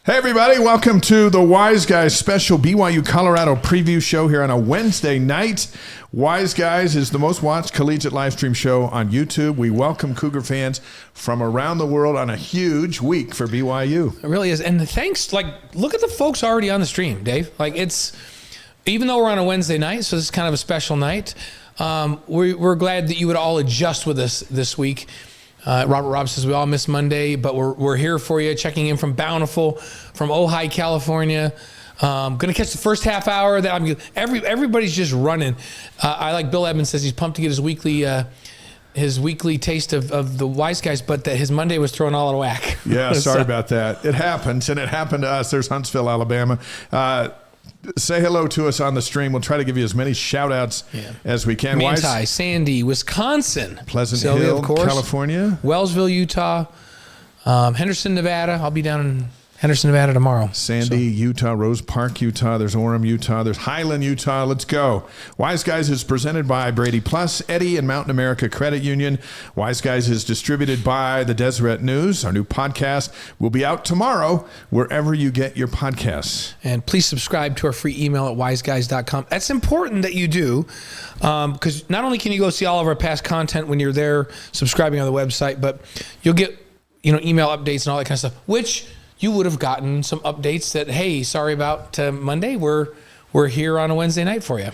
Hey, everybody. Welcome to the Wise Guys special BYU Colorado preview show here on a Wednesday night. Wise Guys is the most watched collegiate live stream show on YouTube. We welcome Cougar fans from around the world on a huge week for BYU. It really is. And thanks, look at the folks already on the stream, Dave. Even though we're on a Wednesday night, so this is kind of a special night, we're glad that you would all adjust with us this week. Robert Robb says we all miss Monday, but we're here for you, checking in from Bountiful, from Ojai, California. Going to catch the first half hour. Everybody's just running. I like Bill Evans says he's pumped to get his weekly taste of the Wise Guys, but that his Monday was thrown all out of whack. Yeah, sorry about that. It happens, and it happened to us. There's Huntsville, Alabama. Say hello to us on the stream. We'll try to give you as many shout-outs as we can. Manti, Sandy, Wisconsin. Pleasant Sylvia, Hill, of course. California. Wellsville, Utah. Henderson, Nevada. I'll be down in Henderson, Nevada tomorrow. Sandy, Utah. Rose Park, Utah. There's Orem, Utah. There's Highland, Utah. Let's go. Wise Guys is presented by Brady Plus, Eddie, and Mountain America Credit Union. Wise Guys is distributed by the Deseret News. Our new podcast will be out tomorrow wherever you get your podcasts. And please subscribe to our free email at wiseguys.com. That's important that you do, because not only can you go see all of our past content when you're there subscribing on the website, but you'll get email updates and all that kind of stuff, which you would have gotten some updates that, hey, sorry about Monday. We're here on a Wednesday night for you.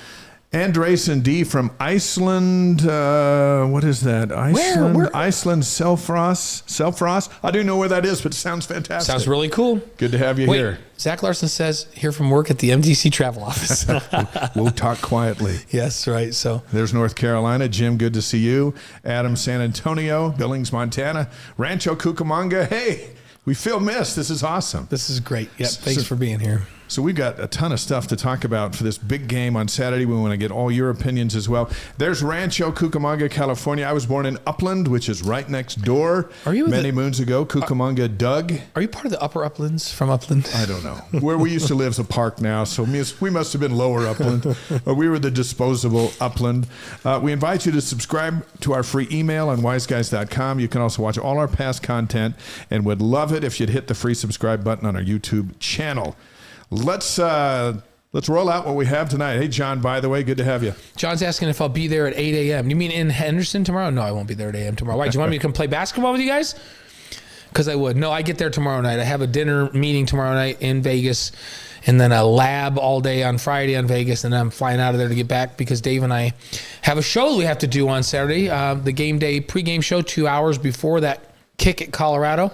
Andresen D from Iceland. What is that? Iceland. Where? Iceland, Selfrost. I don't know where that is, but it sounds fantastic. Sounds really cool. Good to have you here. Zach Larson says, here from work at the MDC Travel Office. We'll talk quietly. Yes, right. So there's North Carolina. Jim, good to see you. Adam, San Antonio. Billings, Montana. Rancho Cucamonga. Hey, we feel missed. This is awesome. This is great. Yep. Thanks for being here. So we've got a ton of stuff to talk about for this big game on Saturday. We want to get all your opinions as well. There's Rancho Cucamonga, California. I was born in Upland, which is right next door. Are you many moons ago? Cucamonga Doug. Are you part of the Upper Uplands from Upland? I don't know. Where we used to live is a park now, so we must have been Lower Upland. Or we were the disposable Upland. We invite you to subscribe to our free email on wiseguys.com. You can also watch all our past content and would love it if you'd hit the free subscribe button on our YouTube channel. Let's roll out what we have tonight. Hey, John, by the way, good to have you. John's asking if I'll be there at 8 a.m. You mean in Henderson tomorrow? No, I won't be there at 8 a.m. tomorrow. Why, do you want me to come play basketball with you guys? Because I would. No, I get there tomorrow night. I have a dinner meeting tomorrow night in Vegas, and then a lab all day on Friday in Vegas, and then I'm flying out of there to get back because Dave and I have a show that we have to do on Saturday, the game day pregame show 2 hours before that kick at Colorado.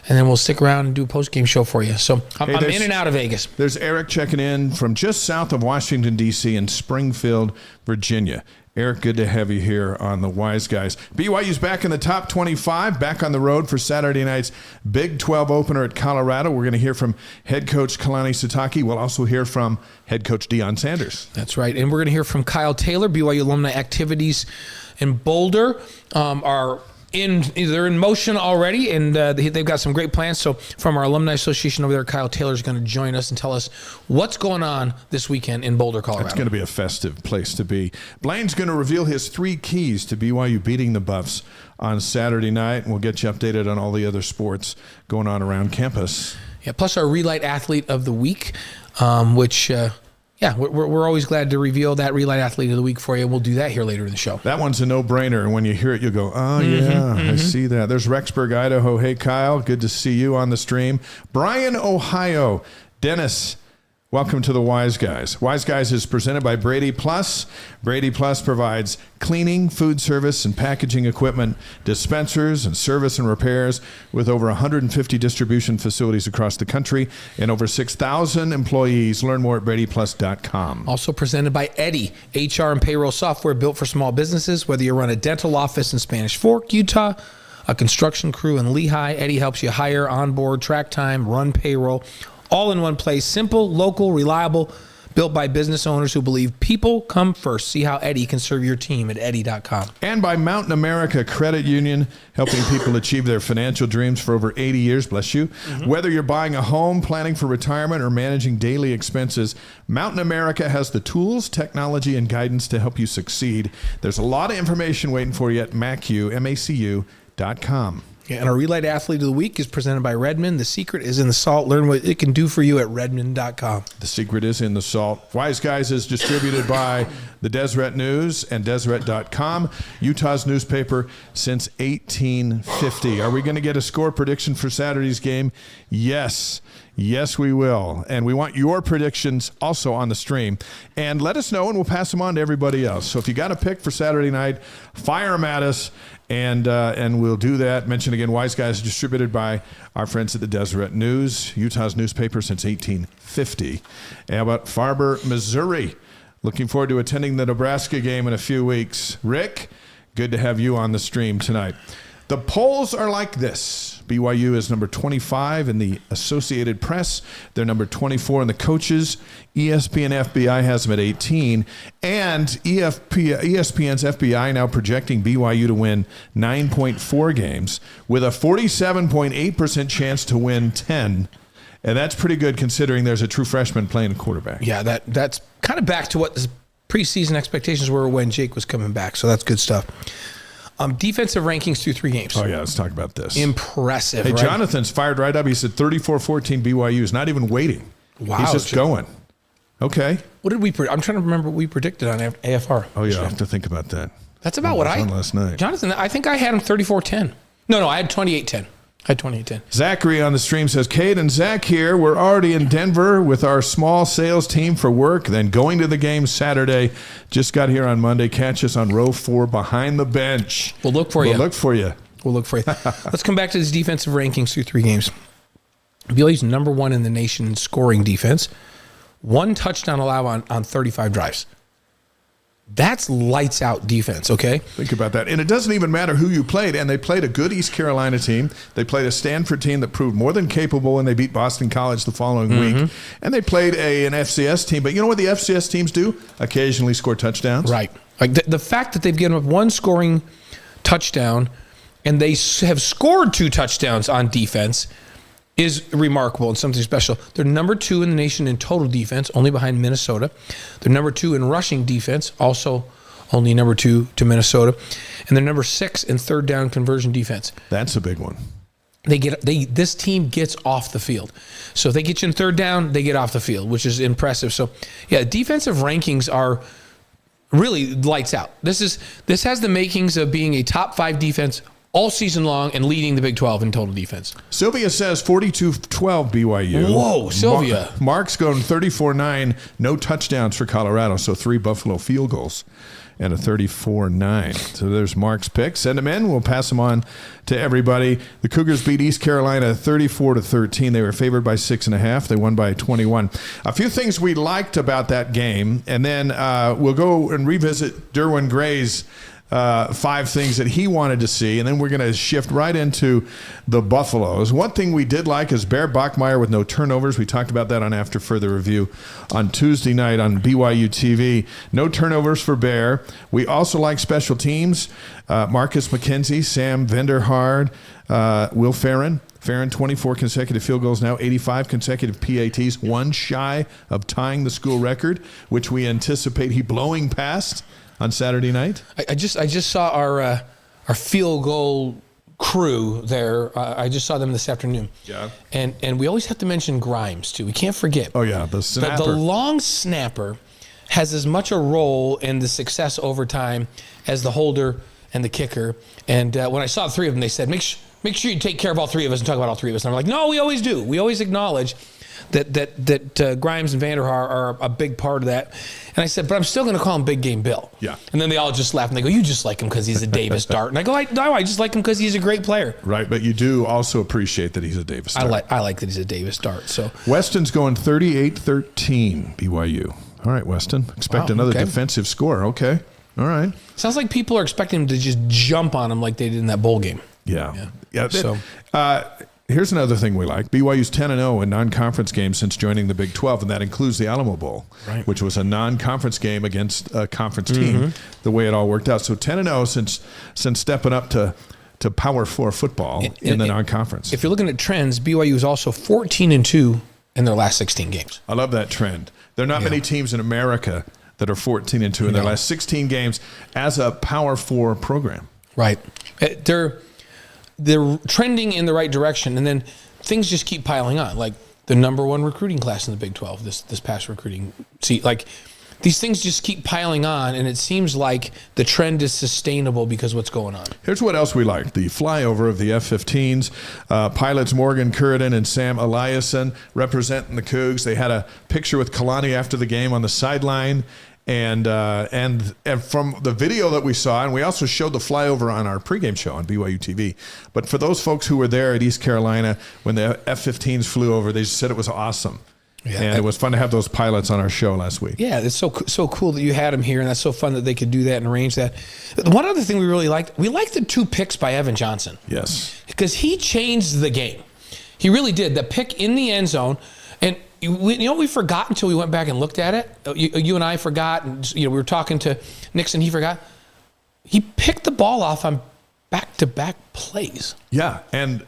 And then we'll stick around and do a post-game show for you. So I'm in and out of Vegas. There's Eric checking in from just south of Washington, D.C. in Springfield, Virginia. Eric, good to have you here on the Wise Guys. BYU's back in the top 25, back on the road for Saturday night's Big 12 opener at Colorado. We're going to hear from head coach Kalani Sitake. We'll also hear from head coach Deion Sanders. That's right. And we're going to hear from Kyle Taylor. BYU alumni activities in Boulder they're in motion already, and they've got some great plans. So from our Alumni Association over there, Kyle Taylor is going to join us and tell us what's going on this weekend in Boulder, Colorado. It's going to be a festive place to be. Blaine's going to reveal his 3 keys to BYU beating the Buffs on Saturday night, and we'll get you updated on all the other sports going on around campus. Yeah, plus our Relight Athlete of the Week, which... we're always glad to reveal that Relight Athlete of the Week for you. We'll do that here later in the show. That one's a no-brainer. And when you hear it, you'll go, I see that. There's Rexburg, Idaho. Hey, Kyle, good to see you on the stream. Bryan, Ohio. Dennis, welcome to the Wise Guys. Wise Guys is presented by Brady Plus. Brady Plus provides cleaning, food service, and packaging equipment, dispensers, and service and repairs with over 150 distribution facilities across the country and over 6,000 employees. Learn more at bradyplus.com. Also presented by Eddie, HR and payroll software built for small businesses. Whether you run a dental office in Spanish Fork, Utah, a construction crew in Lehigh, Eddie helps you hire, onboard, track time, run payroll, all in one place. Simple, local, reliable, built by business owners who believe people come first. See how Eddie can serve your team at Eddie.com. And by Mountain America Credit Union, helping people achieve their financial dreams for over 80 years. Bless you. Mm-hmm. Whether you're buying a home, planning for retirement, or managing daily expenses, Mountain America has the tools, technology, and guidance to help you succeed. There's a lot of information waiting for you at MACU.com. Yeah, and our Relight Athlete of the Week is presented by Redmond. The secret is in the salt. Learn what it can do for you at redmond.com. The secret is in the salt. Wise Guys is distributed by the Deseret News and Deseret.com, Utah's newspaper since 1850. Are we going to get a score prediction for Saturday's game? Yes. Yes, we will. And we want your predictions also on the stream. And let us know, and we'll pass them on to everybody else. So if you got a pick for Saturday night, fire them at us, and we'll do that. Mention again, Wise Guys is distributed by our friends at the Deseret News, Utah's newspaper since 1850. How about Farber, Missouri? Looking forward to attending the Nebraska game in a few weeks. Rick, good to have you on the stream tonight. The polls are like this. BYU is number 25 in the Associated Press. They're number 24 in the coaches. ESPN FBI has them at 18. And ESPN's FBI now projecting BYU to win 9.4 games with a 47.8% chance to win 10. And that's pretty good considering there's a true freshman playing a quarterback. Yeah, that's kind of back to what the preseason expectations were when Jake was coming back. So that's good stuff. Defensive rankings through 3 games. Oh, yeah, let's talk about this. Impressive, Hey, right? Jonathan's fired right up. He said 34-14 BYU. Is not even waiting. Wow. He's just going. Okay. What did we I'm trying to remember what we predicted on AFR. Oh, yeah, I have to think about that. That's about what I on last night. Jonathan, I think I had him 34-10. No, I had 28-10. I had 28-10. Zachary on the stream says, Cade and Zach here. We're already in Denver with our small sales team for work, then going to the game Saturday. Just got here on Monday. Catch us on row 4 behind the bench. We'll look for you. We'll look for you. We'll look for you. Let's come back to these defensive rankings through 3 games. BYU's number 1 in the nation in scoring defense. 1 touchdown allowed on 35 drives. That's lights out defense, okay? Think about that. And it doesn't even matter who you played. And they played a good East Carolina team. They played a Stanford team that proved more than capable, and they beat Boston College the following week. And they played an FCS team. But you know what the FCS teams do? Occasionally score touchdowns. Right. Like the fact that they've given up 1 scoring touchdown and they have scored 2 touchdowns on defense is remarkable and something special. They're number 2 in the nation in total defense, only behind Minnesota. They're number 2 in rushing defense, also only number 2 to Minnesota. And they're number 6 in third down conversion defense. That's a big one. This team gets off the field. So if they get you in third down, they get off the field, which is impressive. So yeah, defensive rankings are really lights out. This has the makings of being a top 5 defense all season long and leading the Big 12 in total defense. Sylvia says 42-12 BYU. Whoa, Sylvia. Mark's going 34-9, no touchdowns for Colorado, so 3 Buffalo field goals and a 34-9. So there's Mark's pick. Send them in. We'll pass them on to everybody. The Cougars beat East Carolina 34-13. They were favored by 6.5. They won by 21. A few things we liked about that game, and then we'll go and revisit Derwin Gray's 5 things that he wanted to see, and then we're going to shift right into the Buffaloes. One thing we did like is Bear Bachmeier with no turnovers. We talked about that on After Further Review on Tuesday night on BYU TV. No turnovers for Bear. We also like special teams. Marcus McKenzie, Sam Vanderhard, Will Farron. Farron, 24 consecutive field goals now, 85 consecutive PATs, 1 shy of tying the school record, which we anticipate he blowing past on Saturday night. I just saw our field goal crew there. I just saw them this afternoon. Yeah. And we always have to mention Grimes too. We can't forget. Oh yeah, the snapper. The long snapper has as much a role in the success over time as the holder and the kicker. And when I saw the 3 of them, they said, make sure you take care of all 3 of us and talk about all 3 of us. And I'm like, no, we always do. We always acknowledge that Grimes and Vanderhaar are a big part of that. And I said, but I'm still going to call him Big Game Bill. Yeah. And then they all just laugh and they go, you just like him because he's a Davis Dart. And I go, no, I just like him because he's a great player. Right, but you do also appreciate that he's a Davis Dart. I like that he's a Davis Dart. So Weston's going 38-13 BYU. All right, Weston. Expect another defensive score. Okay. All right. Sounds like people are expecting him to just jump on him like they did in that bowl game. Yeah. So here's another thing we like. BYU's 10-0 in non-conference games since joining the Big 12, and that includes the Alamo Bowl, which was a non-conference game against a conference team, the way it all worked out. So 10-0 since stepping up to Power 4 football in the non-conference. If you're looking at trends, BYU is also 14-2 in their last 16 games. I love that trend. There are not many teams in America that are 14-2 in their last 16 games as a Power 4 program. Right. they're trending in the right direction, and then things just keep piling on. Like the number 1 recruiting class in the Big 12 this past recruiting season. Like these things just keep piling on, and it seems like the trend is sustainable because of what's going on. Here's what else we like. The flyover of the F-15s. Pilots Morgan Curran and Sam Eliason representing the Cougs. They had a picture with Kalani after the game on the sideline. And from the video that we saw, and we also showed the flyover on our pregame show on BYU TV. But for those folks who were there at East Carolina when the F-15s flew over, they said it was awesome. Yeah, and it was fun to have those pilots on our show last week. Yeah, it's so cool that you had them here, and that's so fun that they could do that and arrange that. One other thing we really liked, we liked the 2 picks by Evan Johnson. Yes. Because he changed the game. He really did. The pick in the end zone, and we forgot until we went back and looked at it. You and I forgot, and we were talking to Nixon, he forgot. He picked the ball off on back-to-back plays. Yeah, and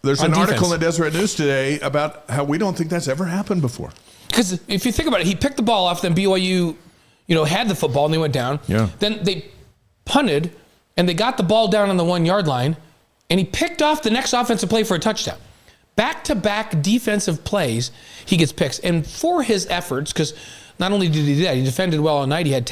there's an article in the Deseret News today about how we don't think that's ever happened before. Because if you think about it, he picked the ball off, then BYU, had the football and they went down. Yeah. Then they punted and they got the ball down on the 1-yard line, and he picked off the next offensive play for a touchdown. Back-to-back defensive plays, he gets picks. And for his efforts, because not only did he do that, he defended well all night. He had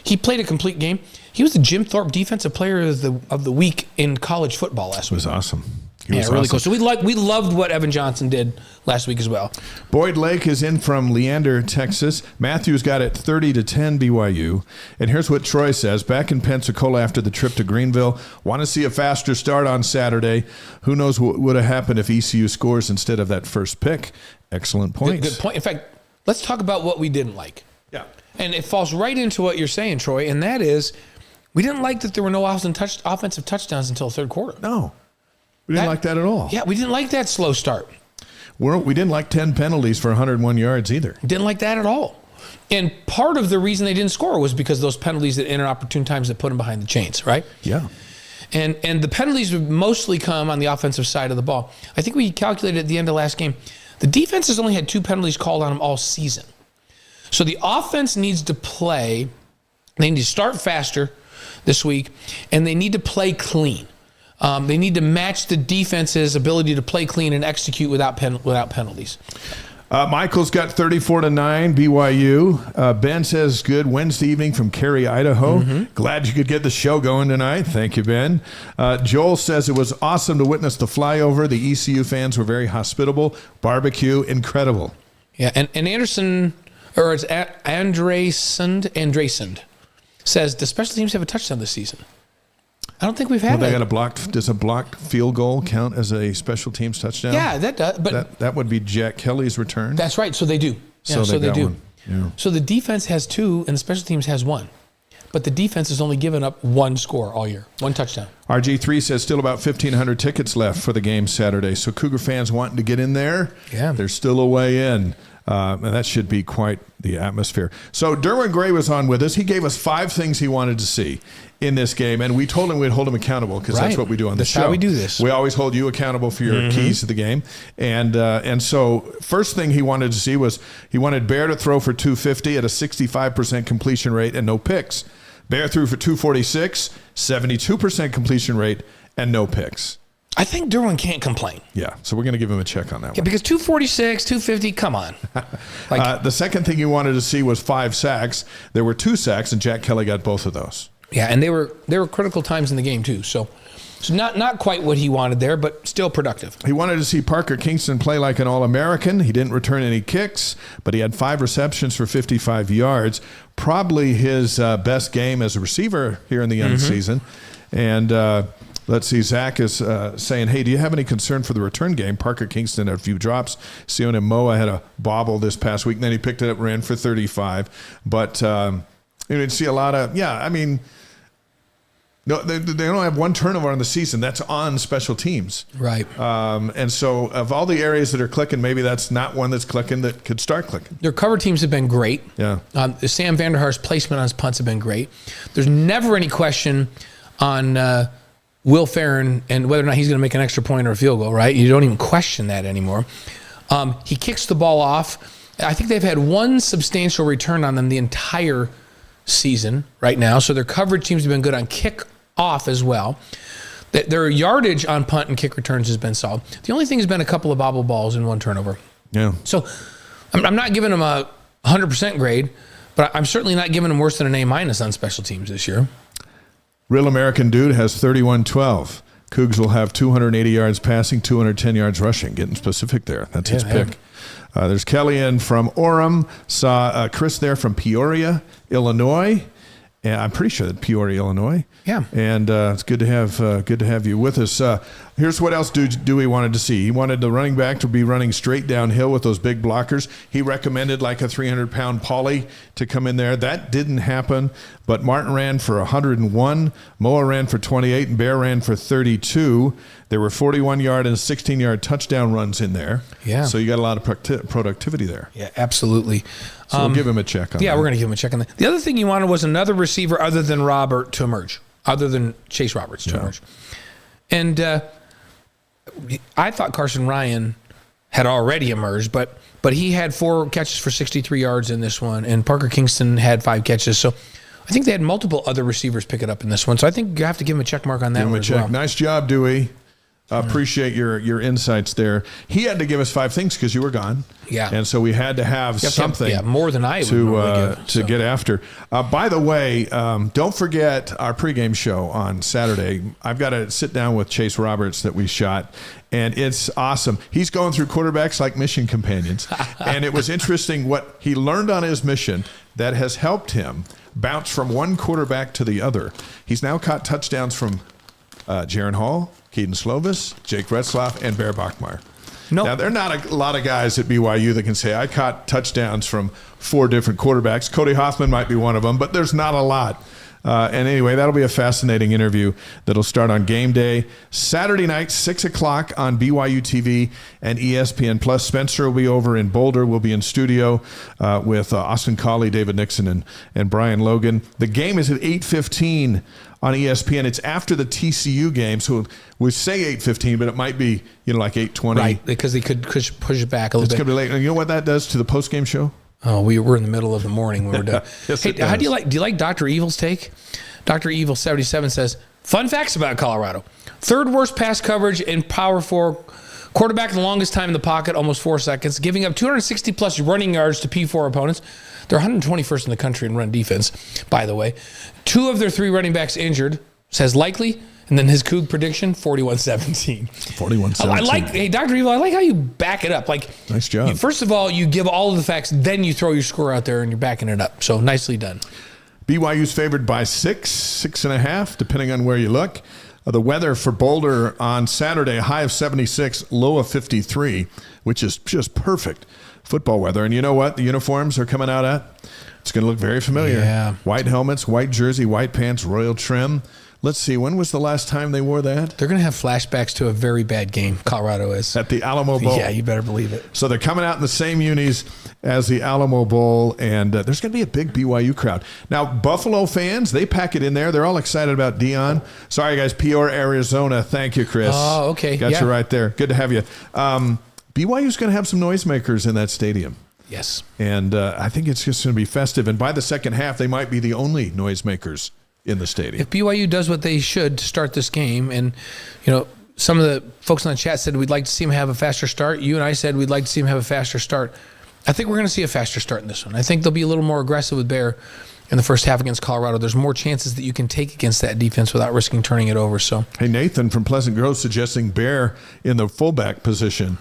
he played a complete game. He was the Jim Thorpe Defensive Player of the Week in college football last week. It was awesome. Really cool. So we loved what Evan Johnson did last week as well. Boyd Lake is in from Leander, Texas. Matthews got it 30-10 BYU. And here's what Troy says. Back in Pensacola after the trip to Greenville. Want to see a faster start on Saturday. Who knows what would have happened if ECU scores instead of that first pick. Excellent points. Good point. In fact, let's talk about what we didn't like. Yeah. And it falls right into what you're saying, Troy, and that is we didn't like that there were no offensive touchdowns until the third quarter. No. We didn't like that at all. Yeah, we didn't like that slow start. We didn't like 10 penalties for 101 yards either. Didn't like that at all. And part of the reason they didn't score was because of those penalties at inopportune times that put them behind the chains, right? Yeah. And the penalties would mostly come on the offensive side of the ball. I think we calculated at the end of last game, the defense has only had 2 penalties called on them all season. So the offense needs to play. They need to start faster this week, and they need to play clean. They need to match the defense's ability to play clean and execute without penalties. Michael's got 34-9 BYU. Ben says good Wednesday evening from Cary, Idaho. Mm-hmm. Glad you could get the show going tonight. Thank you, Ben. Joel says it was awesome to witness the flyover. The ECU fans were very hospitable. Barbecue, incredible. Yeah, and Anderson, or it's Andresund, says the special teams have a touchdown this season. I don't think we've had they got a blocked. Does a blocked field goal count as a special teams touchdown? Yeah, that does. But that would be Jack Kelly's return. That's right. So they do. Yeah, so they do. Yeah. So the defense has 2, and the special teams has 1. But the defense has only given up 1 score all year, 1 touchdown. RG3 says still about 1,500 tickets left for the game Saturday. So Cougar fans wanting to get in there, there's still a way in. And that should be quite the atmosphere. So Derwin Gray was on with us. He gave us 5 things he wanted to see in this game, and we told him we'd hold him accountable because that's what we do on the show. That's how we do this. We always hold you accountable for your keys to the game. And so first thing he wanted to see was he wanted Bear to throw for 250 at a 65% completion rate and no picks. Bear threw for 246, 72% completion rate and no picks. I think Derwin can't complain. Yeah, so we're going to give him a check on that one. Because 246, 250, come on. The second thing he wanted to see was 5 sacks. There were 2 sacks, and Jack Kelly got both of those. Yeah, and they were critical times in the game too. So not quite what he wanted there, but still productive. He wanted to see Parker Kingston play like an All-American. He didn't return any kicks, but he had 5 receptions for 55 yards. Probably his best game as a receiver here in the young season. And let's see, Zach is saying, hey, do you have any concern for the return game? Parker Kingston had a few drops. Sione Moa had a bobble this past week, and then he picked it up, ran for 35. But you didn't see a lot of, no, they don't have 1 turnover on the season. That's on special teams. Right. And so of all the areas that are clicking, maybe that's not one that's clicking that could start clicking. Their cover teams have been great. Yeah. Sam Vanderhaar's placement on his punts have been great. There's never any question on Will Farron and whether or not he's going to make an extra point or a field goal, right? You don't even question that anymore. He kicks the ball off. I think they've had 1 substantial return on them the entire season right now, so their coverage seems to have been good on kick off as well. Their yardage on punt and kick returns has been solid. The only thing has been a couple of bobble balls and one turnover. Yeah. So I'm not giving them a 100% grade, but I'm certainly not giving them worse than an A- on special teams this year. Real American Dude has 31-12. Cougs will have 280 yards passing, 210 yards rushing. Getting specific there. That's his pick. There's Kellyanne from Orem. Saw Chris there from Peoria, Illinois. And I'm pretty sure that Peoria, Illinois. Yeah. And it's good to have you with us. Here's what else Dewey wanted to see. He wanted the running back to be running straight downhill with those big blockers. He recommended like a 300-pound Pauly to come in there. That didn't happen. But Martin ran for 101, Moa ran for 28, and Bear ran for 32. There were 41-yard and 16-yard touchdown runs in there. Yeah. So you got a lot of productivity there. Yeah, absolutely. So we'll give him a check on that. Yeah, we're going to give him a check on that. The other thing you wanted was another receiver other than Robert to emerge, other than Chase Roberts to emerge. And I thought Carson Ryan had already emerged, but he had 4 catches for 63 yards in this one, and Parker Kingston had 5 catches. So I think they had multiple other receivers pick it up in this one. So I think you have to give him a check mark on that one as well. Nice job, Dewey. Appreciate your insights there. He had to give us 5 things because you were gone. Yeah. And so we had to have something more than I would to get after. By the way, don't forget our pregame show on Saturday. I've got to sit down with Chase Roberts that we shot, and it's awesome. He's going through quarterbacks like mission companions, and it was interesting what he learned on his mission that has helped him bounce from one quarterback to the other. He's now caught touchdowns from Jaron Hall, Keaton Slovis, Jake Retzlaff, and Bear Bachmeier. Now, there are not a lot of guys at BYU that can say, I caught touchdowns from 4 different quarterbacks. Cody Hoffman might be one of them, but there's not a lot. And anyway, that'll be a fascinating interview that'll start on game day. Saturday night, 6 o'clock on BYU TV and ESPN+. Spencer will be over in Boulder. We'll be in studio with Austin Colley, David Nixon, and Brian Logan. The game is at 8:15 on ESPN. It's after the TCU game, so we say 8:15, but it might be like 8:20. Right, because they could push it back a little bit. It's going to be late. And you know what that does to the postgame show? Oh, we were in the middle of the morning when we're done. Yes, hey, how do you like Dr. Evil's take? Dr. Evil 77 says, fun facts about Colorado. 3rd worst pass coverage in Power 4. Quarterback the longest time in the pocket, almost 4 seconds. Giving up 260-plus running yards to P4 opponents. They're 121st in the country in run defense, by the way. 2 of their 3 running backs injured, says likely. And then his Coug prediction, 41-17. 41-17. Hey, Dr. Evil, I like how you back it up. Nice job. First of all, you give all of the facts, then you throw your score out there and you're backing it up. So nicely done. BYU's favored by 6.5, depending on where you look. The weather for Boulder on Saturday, a high of 76, low of 53, which is just perfect football weather. And you know what the uniforms are coming out at? It's going to look very familiar. Yeah. White helmets, white jersey, white pants, royal trim. Let's see, when was the last time they wore that? They're going to have flashbacks to a very bad game, Colorado is. At the Alamo Bowl. Yeah, you better believe it. So they're coming out in the same unis as the Alamo Bowl, and there's going to be a big BYU crowd. Now, Buffalo fans, they pack it in there. They're all excited about Deion. Sorry, guys, Peoria, Arizona. Thank you, Chris. Oh, okay. Got you right there. Good to have you. BYU's going to have some noisemakers in that stadium. Yes. And I think it's just going to be festive. And by the second half, they might be the only noisemakers in the stadium. If BYU does what they should to start this game, and some of the folks on the chat said we'd like to see them have a faster start. You and I said we'd like to see them have a faster start. I think we're going to see a faster start in this one. I think they'll be a little more aggressive with Bear in the first half against Colorado. There's more chances that you can take against that defense without risking turning it over. So, hey, Nathan from Pleasant Grove suggesting Bear in the fullback position.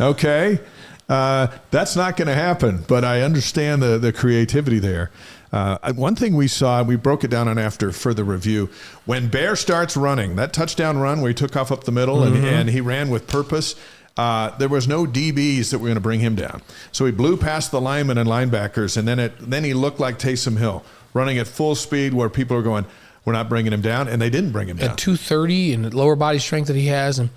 Okay. That's not going to happen, but I understand the creativity there. One thing we saw, we broke it down on after further review, when Bear starts running, that touchdown run where he took off up the middle and he ran with purpose, there was no DBs that were going to bring him down. So he blew past the linemen and linebackers, and then he looked like Taysom Hill, running at full speed where people are going, we're not bringing him down, and they didn't bring him down. At 230 and the lower body strength that he has, and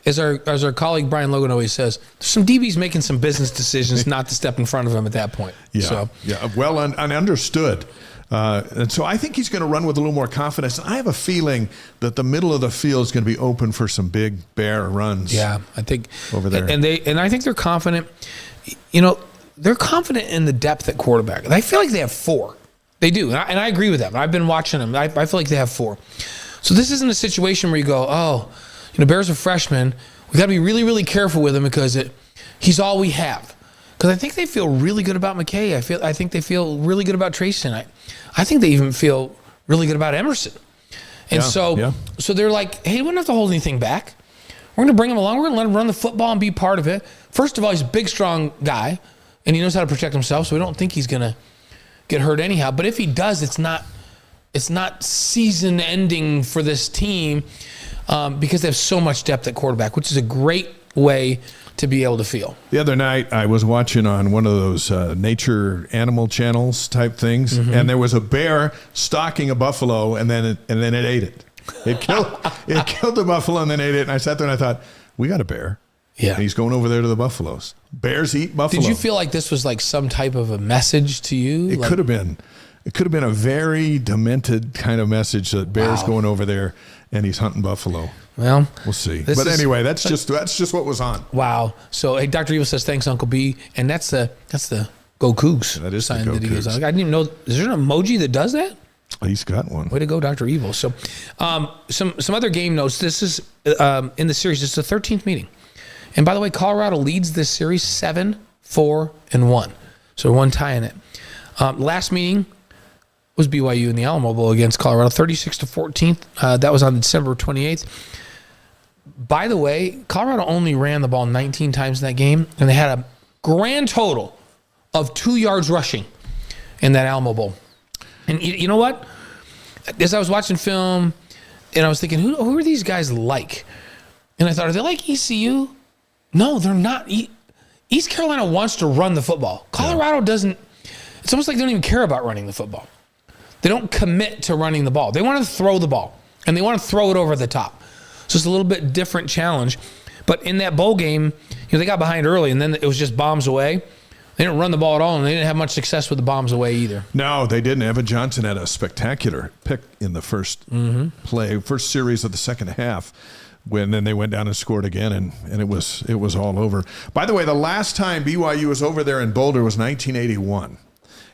as our colleague Brian Logan always says, there's some DBs making some business decisions not to step in front of him at that point. Yeah, well understood. And so I think he's going to run with a little more confidence. I have a feeling that the middle of the field is going to be open for some big Bear runs. Yeah, I think over there, and I think they're confident. They're confident in the depth at quarterback. And I feel like they have 4. They do, and I agree with that. I've been watching them. I feel like they have 4. So this isn't a situation where you go, oh, Bear's a freshman. We got to be really, really careful with him because he's all we have. Because I think they feel really good about McKay. I think they feel really good about Trayson. I think they even feel really good about Emerson. And so they're like, hey, we don't have to hold anything back. We're going to bring him along. We're going to let him run the football and be part of it. First of all, he's a big, strong guy, and he knows how to protect himself, so we don't think he's going to get hurt anyhow. But if he does, it's not season ending for this team because they have so much depth at quarterback, which is a great way to be able to feel. The other night, I was watching on one of those nature animal channels type things, and there was a bear stalking a buffalo, and then it ate it. It killed the buffalo and then ate it. And I sat there and I thought, we got a bear. Yeah, and he's going over there to the buffaloes. Bears eat buffalo. Did you feel like this was like some type of a message to you? It could have been. It could have been a very demented kind of message that Bear's going over there and he's hunting buffalo. Well, we'll see. But anyway, that's just what was on. Wow. So, hey, Dr. Evil says, thanks, Uncle B. And that's the Go Cougs that is sign the Go that he goes on. Cougs. I didn't even know. Is there an emoji that does that? He's got one. Way to go, Dr. Evil. So, some other game notes. This is in the series. It's the 13th meeting. And by the way, Colorado leads this series 7-4-1. So one tie in it. Last meeting was BYU in the Alamo Bowl against Colorado, 36-14. That was on December 28th. By the way, Colorado only ran the ball 19 times in that game, and they had a grand total of 2 yards rushing in that Alamo Bowl. And you know what? As I was watching film, and I was thinking, who are these guys like? And I thought, are they like ECU? No, they're not. East Carolina wants to run the football. Colorado doesn't. It's almost like they don't even care about running the football. They don't commit to running the ball. They want to throw the ball, and they want to throw it over the top. So it's a little bit different challenge. But in that bowl game, they got behind early, and then it was just bombs away. They didn't run the ball at all, and they didn't have much success with the bombs away either. No, they didn't. Evan Johnson had a spectacular pick in the first first series of the second half. When then they went down and scored again, and it was all over. By the way, the last time BYU was over there in Boulder was 1981.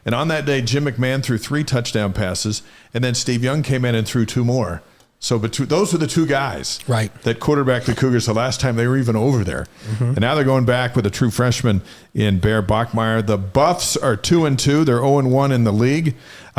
And on that day, Jim McMahon threw 3 touchdown passes, and then Steve Young came in and threw 2 more. So those were the 2 guys that quarterbacked the Cougars the last time they were even over there. And now they're going back with a true freshman in Bear Bachmeyer. The Buffs are 2-2. They're 0-1 in the league.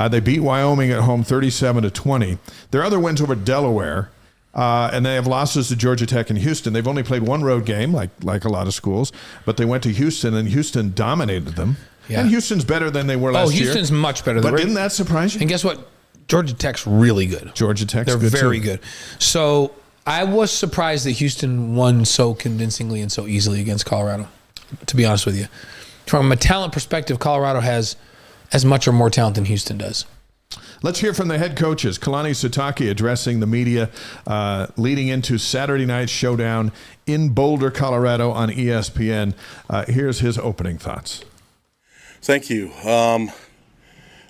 They beat Wyoming at home 37-20. Their other wins over Delaware. And they have losses to Georgia Tech and Houston. They've only played 1 road game, like a lot of schools, but they went to Houston, and Houston dominated them. Yeah. And Houston's better than they were last year. Houston's much better. But didn't that surprise you? And guess what? Georgia Tech's really good. Georgia Tech's They're good very too. good. So I was surprised that Houston won so convincingly and so easily against Colorado, to be honest with you. From a talent perspective, Colorado has as much or more talent than Houston does. Let's hear from the head coaches. Kalani Sitake addressing the media leading into Saturday night's showdown in Boulder, Colorado on ESPN. Here's his opening thoughts. Thank you.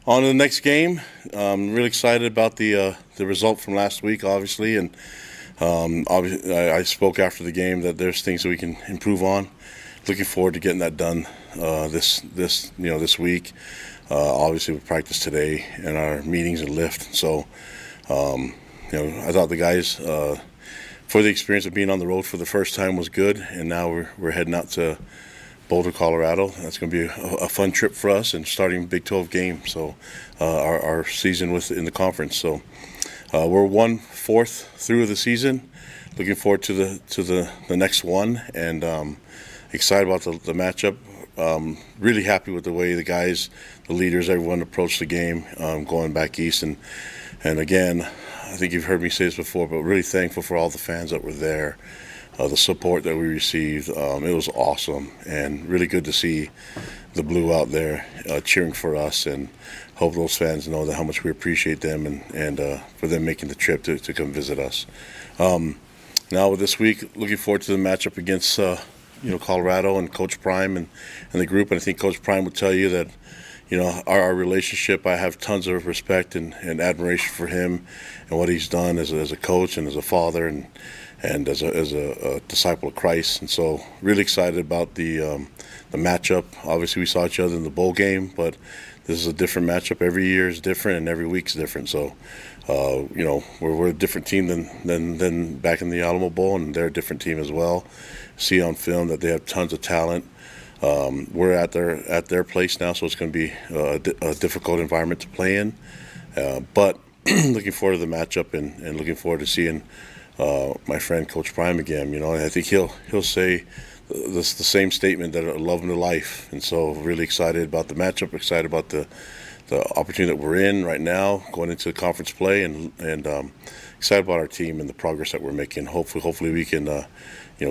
On to the next game. I'm really excited about the result from last week, obviously, and obviously I spoke after the game that there's things that we can improve on. Looking forward to getting that done this week. Obviously, we practice today and our meetings and lift. So, I thought the guys, for the experience of being on the road for the first time, was good. And now we're heading out to Boulder, Colorado. That's going to be a fun trip for us and starting Big 12 game. So, our season in the conference. So, we're 1/4 through the season. Looking forward to the next one, and excited about the matchup. Really happy with the way the guys, the leaders, everyone approached the game going back east. And again, I think you've heard me say this before, but really thankful for all the fans that were there, the support that we received. It was awesome and really good to see the Blue out there cheering for us, and hope those fans know how much we appreciate them and for them making the trip to come visit us. Now with this week, looking forward to the matchup against Colorado and Coach Prime and the group. And I think Coach Prime would tell you that, our relationship, I have tons of respect and admiration for him and what he's done as a coach and as a father and as a disciple of Christ. And so really excited about the matchup. Obviously we saw each other in the bowl game, but this is a different matchup. Every year is different, and every week's different. So, we're a different team than back in the Alamo Bowl, and they're a different team as well. See on film that they have tons of talent. We're at their place now, so it's going to be a difficult environment to play in. But looking forward to the matchup and looking forward to seeing my friend Coach Prime again. I think he'll say the same statement that I love him to life. And so really excited about the matchup, excited about the opportunity that we're in right now, going into the conference play, and excited about our team and the progress that we're making. Hopefully we can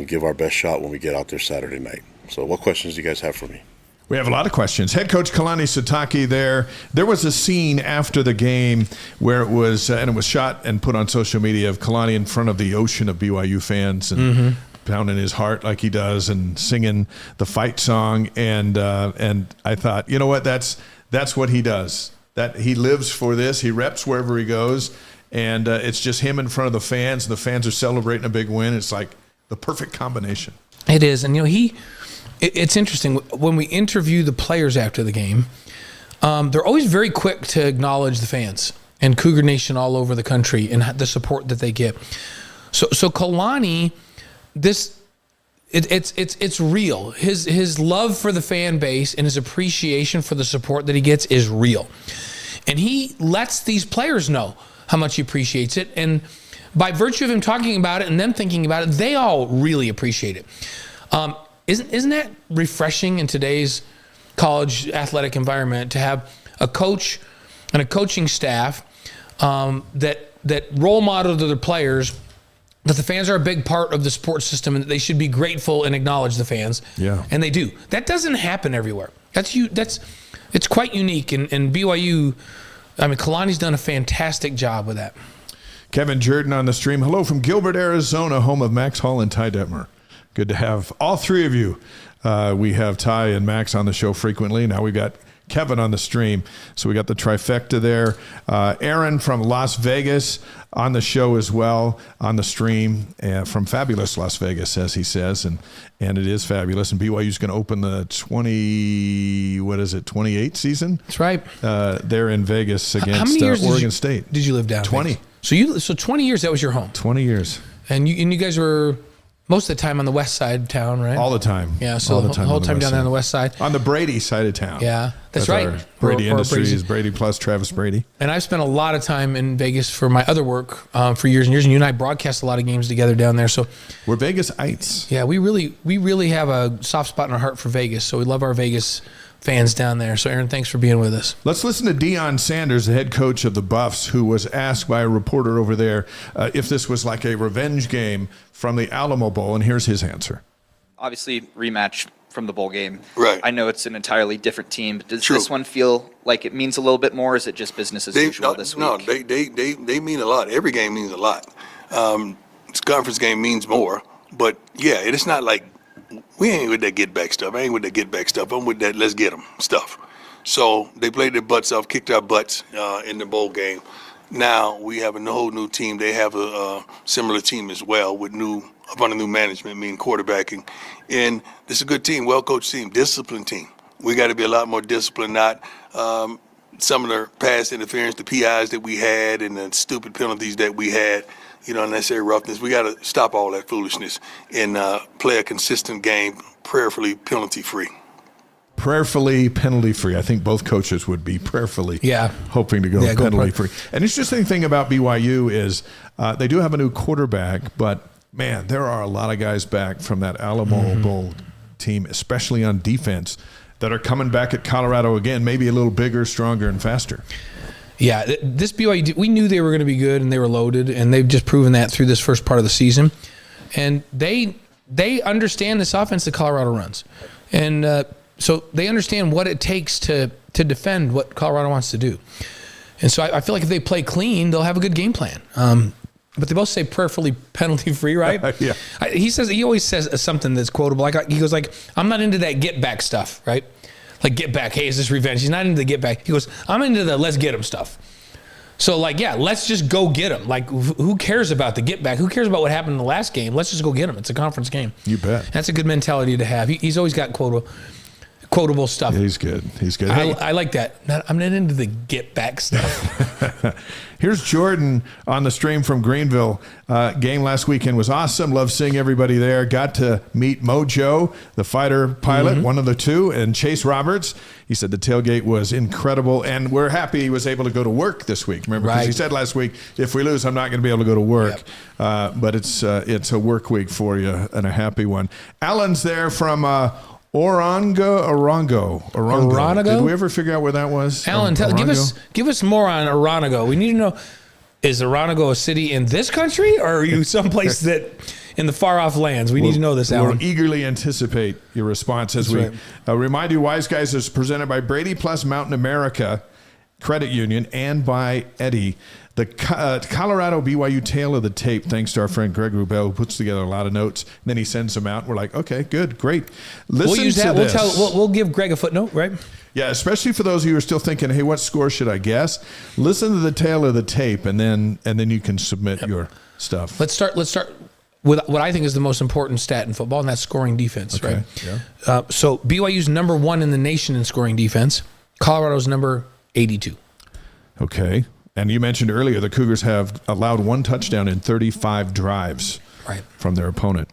give our best shot when we get out there Saturday night. So what questions do you guys have for me? We have a lot of questions. Head coach Kalani Sitake there was a scene after the game where it was shot and put on social media of Kalani in front of the ocean of BYU fans and pounding his heart like he does and singing the fight song. And I thought, you know what, that's what he does. That he lives for this. He reps wherever he goes. And it's just him in front of the fans. The fans are celebrating a big win. It's like the perfect combination. It is. And, it's interesting. When we interview the players after the game, they're always very quick to acknowledge the fans and Cougar Nation all over the country and the support that they get. So Kalani, it's real. His love for the fan base and his appreciation for the support that he gets is real. And he lets these players know how much he appreciates it. And by virtue of him talking about it and them thinking about it, they all really appreciate it. Isn't that refreshing in today's college athletic environment to have a coach and a coaching staff that role model to their players, that the fans are a big part of the sports system and that they should be grateful and acknowledge the fans. Yeah. And they do. That doesn't happen everywhere. It's quite unique. And BYU, Kalani's done a fantastic job with that. Kevin Jordan on the stream. Hello from Gilbert, Arizona, home of Max Hall and Ty Detmer. Good to have all three of you. We have Ty and Max on the show frequently. Now we've got Kevin on the stream. So we got the trifecta there. Aaron from Las Vegas on the show as well, on the stream, from fabulous Las Vegas, as he says. And it is fabulous. And BYU's going to open the 28 season? That's right. There in Vegas against how many years Oregon State. Did you live down 20. Vegas? So 20 years, that was your home? 20 years. And you guys were most of the time on the west side of town, right? All the time. Yeah, so the whole time down there on the west side. On the Brady side of town. Yeah, that's right. Our Brady Industries, Brady plus Travis Brady. And I've spent a lot of time in Vegas for my other work for years and years. And you and I broadcast a lot of games together down there. So we're Vegas-ites. Yeah, we really have a soft spot in our heart for Vegas. So we love our Vegas fans down there. So Aaron, thanks for being with us. Let's listen to Deion Sanders, the head coach of the Buffs, who was asked by a reporter over there if this was like a revenge game from the Alamo Bowl, and here's his answer. Obviously, rematch from the bowl game. Right. I know it's an entirely different team, but does this one feel like it means a little bit more, or is it just business as usual this week? No, they mean a lot. Every game means a lot. This conference game means more, but yeah, it's not like we ain't with that get back stuff. I ain't with that get back stuff. I'm with that let's get them stuff. So they played their butts off, kicked our butts in the bowl game. Now we have a whole new team. They have a similar team as well with under new management, meaning quarterbacking. And this is a good team, well-coached team, disciplined team. We got to be a lot more disciplined, not some of the pass interference, the PIs that we had and the stupid penalties that we had, unnecessary roughness. We got to stop all that foolishness and play a consistent game, prayerfully penalty-free. Prayerfully penalty-free. I think both coaches would be prayerfully hoping to go penalty-free. An interesting thing about BYU is they do have a new quarterback, but, man, there are a lot of guys back from that Alamo Bowl team, especially on defense, that are coming back at Colorado again, maybe a little bigger, stronger, and faster. Yeah, this BYU, we knew they were going to be good and they were loaded, and they've just proven that through this first part of the season. And they understand this offense that Colorado runs. And so they understand what it takes to defend what Colorado wants to do. And so I feel like if they play clean, they'll have a good game plan. But they both say prayerfully penalty-free, right? Yeah. He always says something that's quotable. He goes like, I'm not into that get-back stuff, right? Like get back, hey, is this revenge? He's not into the get back. He goes, I'm into the let's get him stuff. So let's just go get him. Like, who cares about the get back? Who cares about what happened in the last game? Let's just go get him. It's a conference game. You bet. That's a good mentality to have. He's always got quotable stuff. He's good. He's good. I like that. I'm not into the get back stuff. Here's Jordan on the stream from Greenville. Game last weekend was awesome. Love seeing everybody there. Got to meet Mojo, the fighter pilot, one of the two, and Chase Roberts. He said the tailgate was incredible, and we're happy he was able to go to work this week. Remember, because he said last week, if we lose, I'm not going to be able to go to work. Yep. But it's a work week for you and a happy one. Alan's there from Orongo. Did we ever figure out where that was? Alan, give us more on Orongo. We need to know, is Orongo a city in this country, or are you someplace that in the far off lands? We need to know this, Alan. We'll eagerly anticipate your response as we remind you, Wise Guys is presented by Brady Plus Mountain America Credit Union and by Eddie. The Colorado BYU Tale of the Tape, thanks to our friend Greg Rubel, who puts together a lot of notes. And then he sends them out. We're like, okay, good, great. Listen we'll use that. to this. We'll give Greg a footnote, right? Yeah, especially for those of you who are still thinking, hey, what score should I guess? Listen to the Tale of the Tape, and then you can submit your stuff. Let's start with what I think is the most important stat in football, and that's scoring defense, right? Yeah. So BYU's number 1 in the nation in scoring defense. Colorado's number 82. Okay. And you mentioned earlier the Cougars have allowed 1 touchdown in 35 drives from their opponent.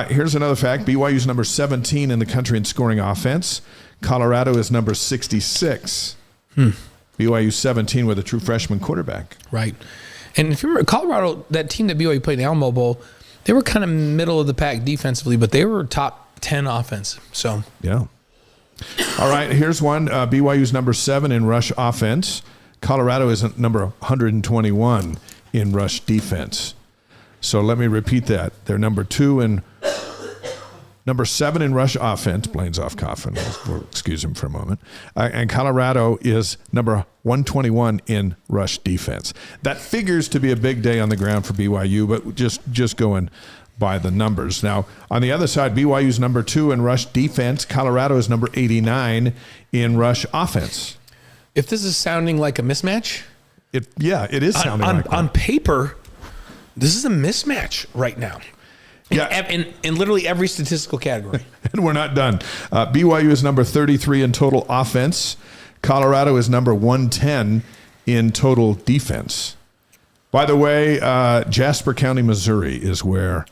Here's another fact. BYU's number 17 in the country in scoring offense. Colorado is number 66. BYU 17 with a true freshman quarterback. Right. And if you remember, Colorado, that team that BYU played in the Alamo Bowl, they were kind of middle of the pack defensively, but they were top 10 offense. So yeah. All right, here's one. BYU's number 7 in rush offense. Colorado is number 121 in rush defense. So let me repeat that. They're number 7 in rush offense. Blaine's off coughing. We'll excuse him for a moment. And Colorado is number 121 in rush defense. That figures to be a big day on the ground for BYU, but just going by the numbers. Now, on the other side, BYU's number 2 in rush defense. Colorado is number 89 in rush offense. If this is sounding like a mismatch, it is sounding like that. On paper, this is a mismatch right now. In literally every statistical category. And we're not done. BYU is number 33 in total offense. Colorado is number 110 in total defense. By the way, Jasper County, Missouri is where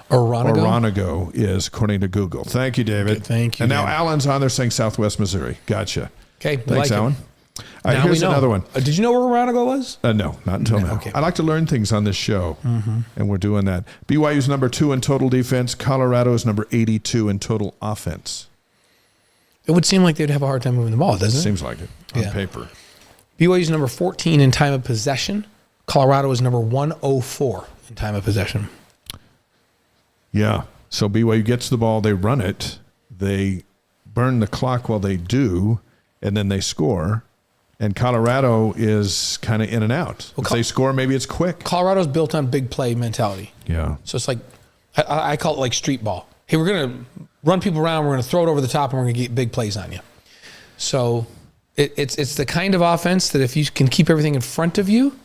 Orongo is, according to Google. Thank you, David. Okay, thank you. And now Alan's on there saying Southwest Missouri. Gotcha. Okay, thanks, Alan. Here's another one. Did you know where Orongo was? No, not until now. Okay. I like to learn things on this show, and we're doing that. BYU's number 2 in total defense. Colorado is number 82 in total offense. It would seem like they'd have a hard time moving the ball, doesn't it? Seems like it on paper. BYU's number 14 in time of possession. Colorado is number 104 in time of possession. Yeah. So BYU gets the ball, they run it, they burn the clock while they do, and then they score. And Colorado is kind of in and out. If they score, maybe it's quick. Colorado's built on big play mentality. Yeah. So it's like, I call it like street ball. Hey, we're going to run people around, we're going to throw it over the top, and we're going to get big plays on you. So it's the kind of offense that if you can keep everything in front of you,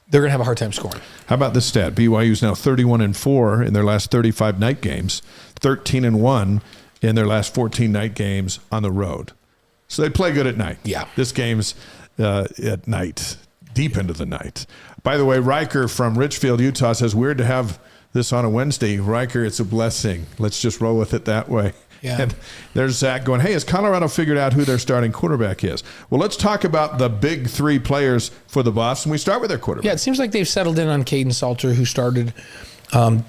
they're going to have a hard time scoring. How about this stat? BYU's now 31-4 in their last 35 night games, 13-1 in their last 14 night games on the road. So they play good at night. Yeah. This game's at night, deep into the night. By the way, Riker from Richfield, Utah says, weird to have this on a Wednesday. Riker, it's a blessing. Let's just roll with it that way. Yeah. And there's Zach going, hey, has Colorado figured out who their starting quarterback is? Well, let's talk about the big 3 players for the Buffs, and we start with their quarterback. Yeah, it seems like they've settled in on Caden Salter, who started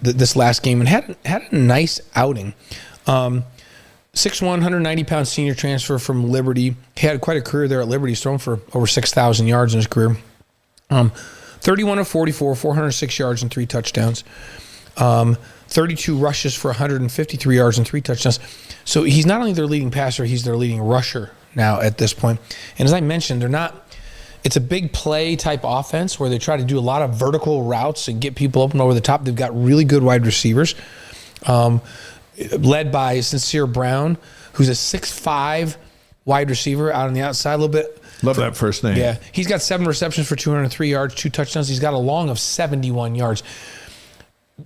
this last game and had a nice outing. 6'1", 190-pound senior transfer from Liberty. He had quite a career there at Liberty. He's thrown for over 6,000 yards in his career. 31 of 44, 406 yards and 3 touchdowns. 32 rushes for 153 yards and 3 touchdowns. So he's not only their leading passer, he's their leading rusher now at this point. And as I mentioned, it's a big play type offense where they try to do a lot of vertical routes and get people open over the top. They've got really good wide receivers. Led by Sincere Brown, who's a 6'5" wide receiver out on the outside a little bit. Love that first name. Yeah. He's got 7 receptions for 203 yards, 2 touchdowns. He's got a long of 71 yards.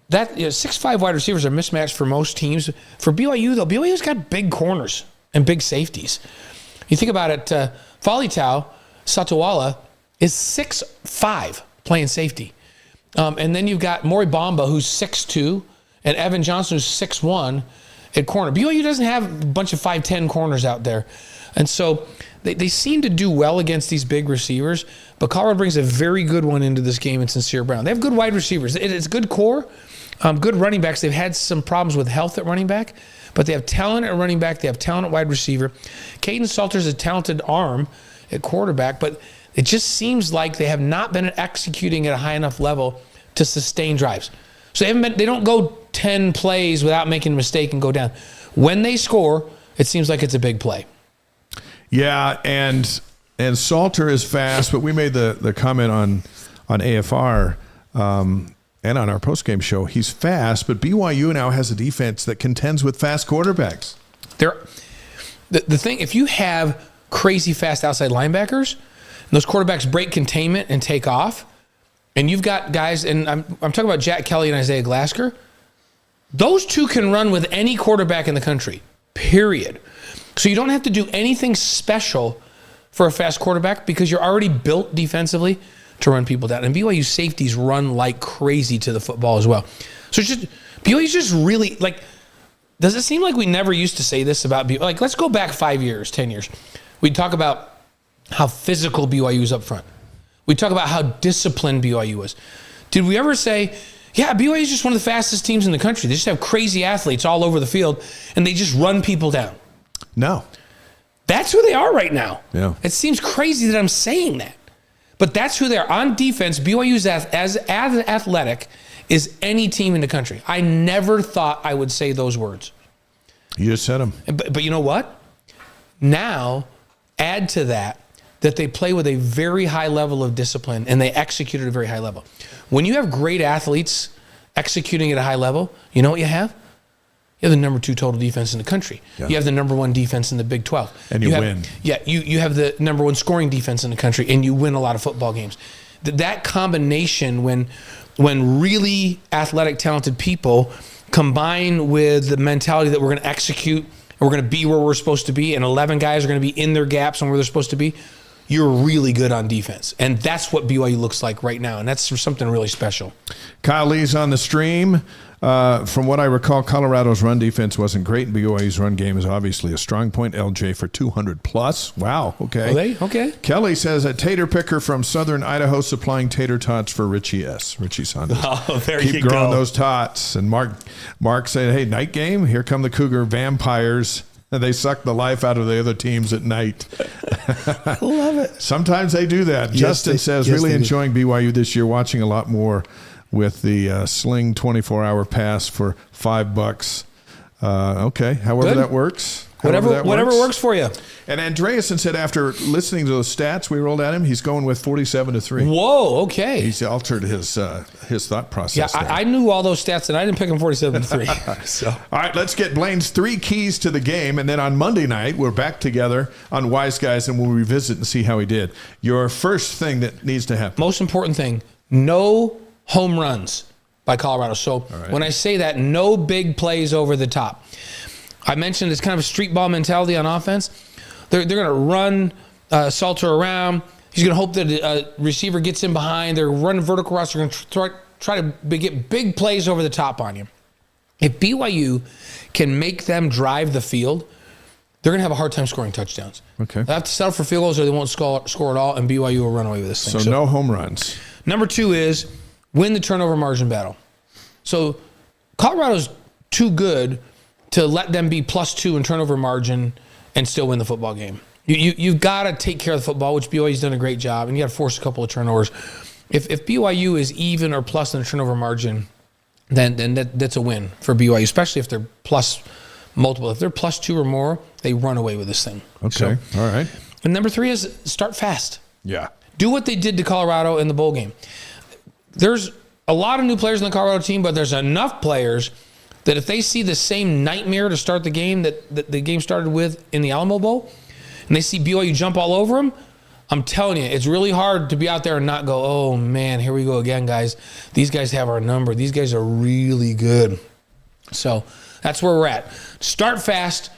That 6'5" wide receivers are mismatched for most teams. For BYU, though, BYU's got big corners. and big safeties. You think about it, Falitau Satawala is 6'5", playing safety. And then you've got Maury Bamba, who's 6'2", and Evan Johnson, who's 6'1", at corner. BYU doesn't have a bunch of 5'10" corners out there. And so they seem to do well against these big receivers, but Colorado brings a very good one into this game in Sincere Brown. They have good wide receivers. It's good core, good running backs. They've had some problems with health at running back, but they have talent at running back. They have talent at wide receiver. Caden Salter's a talented arm at quarterback, but it just seems like they have not been executing at a high enough level to sustain drives. So they don't go 10 plays without making a mistake and go down. When they score, it seems like it's a big play. Yeah, and Salter is fast, but we made the comment on AFR and on our postgame show. He's fast, but BYU now has a defense that contends with fast quarterbacks. The thing, if you have crazy fast outside linebackers, and those quarterbacks break containment and take off, and you've got guys, and I'm talking about Jack Kelly and Isaiah Glasker, those two can run with any quarterback in the country, period. So you don't have to do anything special for a fast quarterback because you're already built defensively to run people down. And BYU safeties run like crazy to the football as well. So BYU's just really, like, does it seem like we never used to say this about BYU? Like, let's go back 5 years, 10 years. We'd talk about how physical BYU is up front. We'd talk about how disciplined BYU was. Did we ever say, yeah, BYU is just one of the fastest teams in the country. They just have crazy athletes all over the field, and they just run people down? No. That's who they are right now. Yeah. It seems crazy that I'm saying that. But that's who they are. On defense, BYU is as athletic as any team in the country. I never thought I would say those words. You just said them. But you know what? Now, add to that they play with a very high level of discipline and they execute at a very high level. When you have great athletes executing at a high level, you know what you have? You have the number 2 total defense in the country. Yeah. You have the number 1 defense in the Big 12. And you win. Yeah, you have the number 1 scoring defense in the country, and you win a lot of football games. That combination, when really athletic, talented people combine with the mentality that we're going to execute, and we're going to be where we're supposed to be, and 11 guys are going to be in their gaps and where they're supposed to be, you're really good on defense. And that's what BYU looks like right now, and that's something really special. Kyle Lee's on the stream. From what I recall, Colorado's run defense wasn't great, and BYU's run game is obviously a strong point. LJ for 200 plus. Wow. Okay. Are they? Okay. Kelly says a tater picker from southern Idaho supplying tater tots for Richie S. Richie Sanders. Oh, there Keep you go. Keep growing those tots. And Mark said, hey, night game. Here come the Cougar vampires. They suck the life out of the other teams at night. I love it. Sometimes they do that. Yes, Justin says, really enjoying BYU this year, watching a lot more with the Sling 24-hour pass for $5. Okay, however that works. Whatever works for you. And Andreasen said after listening to those stats we rolled at him, he's going with 47-3. Whoa, okay. He's altered his thought process. Yeah, I knew all those stats, and I didn't pick him 47-3. So. All right, let's get Blaine's 3 keys to the game, and then on Monday night we're back together on Wise Guys, and we'll revisit and see how he did. Your first thing that needs to happen. Most important thing, no home runs by Colorado. So when I say that, no big plays over the top. I mentioned it's kind of a street ball mentality on offense. They're going to run Salter around. He's going to hope that a receiver gets in behind. They're running vertical routes. They're going to try to get big plays over the top on you. If BYU can make them drive the field, they're going to have a hard time scoring touchdowns. Okay. They have to settle for field goals or they won't score at all, and BYU will run away with this thing. So no home runs. Number 2 is win the turnover margin battle. So Colorado's too good to let them be +2 in turnover margin and still win the football game. You've got to take care of the football, which BYU's done a great job, and you got to force a couple of turnovers. If BYU is even or plus in the turnover margin, then that's a win for BYU, especially if they're plus multiple. If they're +2 or more, they run away with this thing. Okay, all right. And number 3 is start fast. Yeah. Do what they did to Colorado in the bowl game. There's a lot of new players in the Colorado team, but there's enough players that if they see the same nightmare to start the game that the game started with in the Alamo Bowl, and they see BYU jump all over them, I'm telling you, it's really hard to be out there and not go, oh, man, here we go again, guys. These guys have our number. These guys are really good. So that's where we're at. Start fast,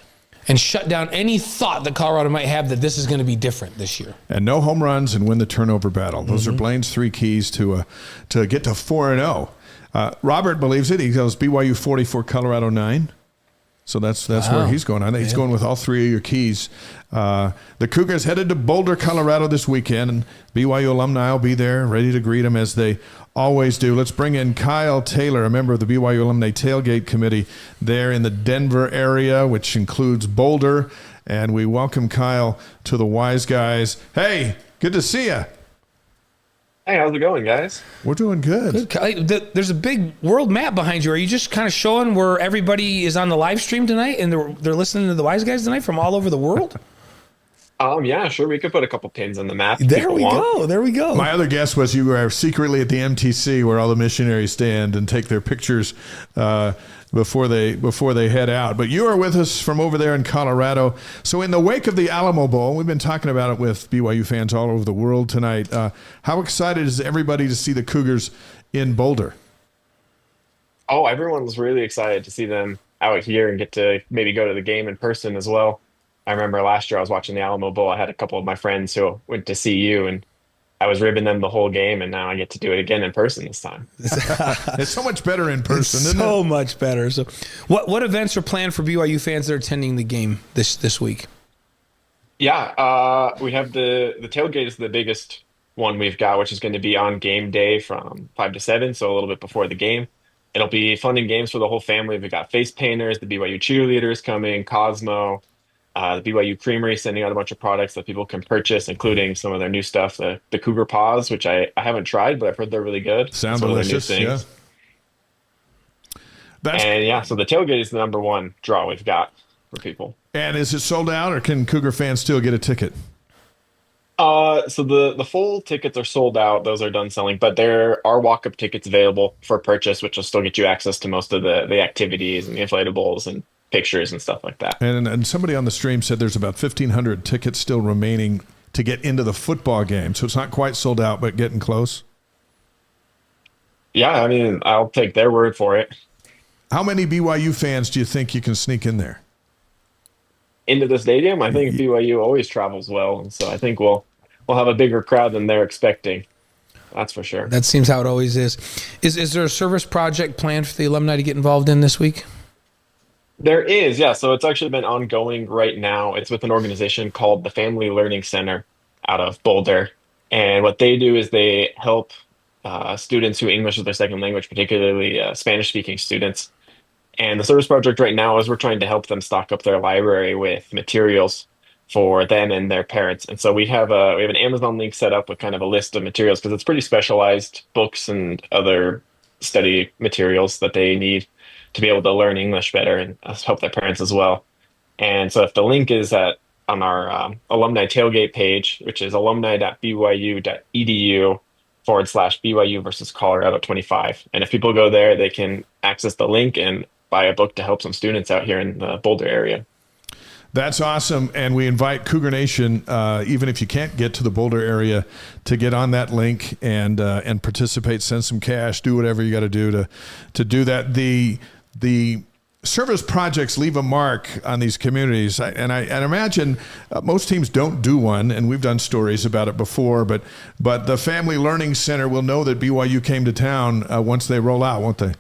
and shut down any thought that Colorado might have that this is going to be different this year. And no home runs and win the turnover battle. Those are Blaine's 3 keys to get to 4-0. Robert believes it. He goes BYU 44, Colorado 9. So that's where he's going. I think he's going with all 3 of your keys. The Cougars headed to Boulder, Colorado this weekend, and BYU alumni will be there, ready to greet them as they always do. Let's bring in Kyle Taylor, a member of the BYU Alumni Tailgate Committee there in the Denver area, which includes Boulder. And we welcome Kyle to the Wise Guys. Hey, good to see you. Hey, how's it going, guys? We're doing good. There's a big world map behind you. Are you just kind of showing where everybody is on the live stream tonight and they're listening to the Wise Guys tonight from all over the world? Yeah, sure. We could put a couple pins on the map. There we go. My other guess was you were secretly at the MTC where all the missionaries stand and take their pictures before they head out. But you are with us from over there in Colorado. So in the wake of the Alamo Bowl, we've been talking about it with BYU fans all over the world tonight. How excited is everybody to see the Cougars in Boulder? Oh, everyone's really excited to see them out here and get to maybe go to the game in person as well. I remember last year I was watching the Alamo Bowl. I had a couple of my friends who went to CU, and I was ribbing them the whole game, and now I get to do it again in person this time. It's so much better in person, isn't it? So much better. So, what events are planned for BYU fans that are attending the game this week? Yeah, we have the tailgate is the biggest one we've got, which is going to be on game day from 5 to 7, so a little bit before the game. It'll be fun and games for the whole family. We've got face painters, the BYU cheerleaders coming, Cosmo, the BYU Creamery sending out a bunch of products that people can purchase, including some of their new stuff, the Cougar Paws, which I haven't tried, but I've heard they're really good. Sound delicious, yeah. So the tailgate is the number one draw we've got for people. And is it sold out, or can Cougar fans still get a ticket? So the full tickets are sold out. Those are done selling, but there are walk-up tickets available for purchase, which will still get you access to most of the activities and the inflatables and pictures and stuff like that. And somebody on the stream said there's about 1,500 tickets still remaining to get into the football game. So it's not quite sold out, but getting close. Yeah, I mean, I'll take their word for it. How many BYU fans do you think you can sneak in there? Into the stadium? I think BYU always travels well, and so I think we'll have a bigger crowd than they're expecting. That's for sure. That seems how it always is. Is there a service project planned for the alumni to get involved in this week? There is, yeah. So it's actually been ongoing right now. It's with an organization called the Family Learning Center out of Boulder. And what they do is they help students who English is their second language, particularly Spanish-speaking students. And the service project right now is we're trying to help them stock up their library with materials for them and their parents. And so we have an Amazon link set up with kind of a list of materials because it's pretty specialized books and other study materials that they need to be able to learn English better and help their parents as well. And so if the link is on our alumni tailgate page, which is alumni.byu.edu/BYU versus Colorado 25. And if people go there, they can access the link and buy a book to help some students out here in the Boulder area. That's awesome. And we invite Cougar Nation, even if you can't get to the Boulder area, to get on that link and participate, send some cash, do whatever you got to do to do that. The service projects leave a mark on these communities. And I imagine most teams don't do one, and we've done stories about it before, but the Family Learning Center will know that BYU came to town once they roll out, won't they?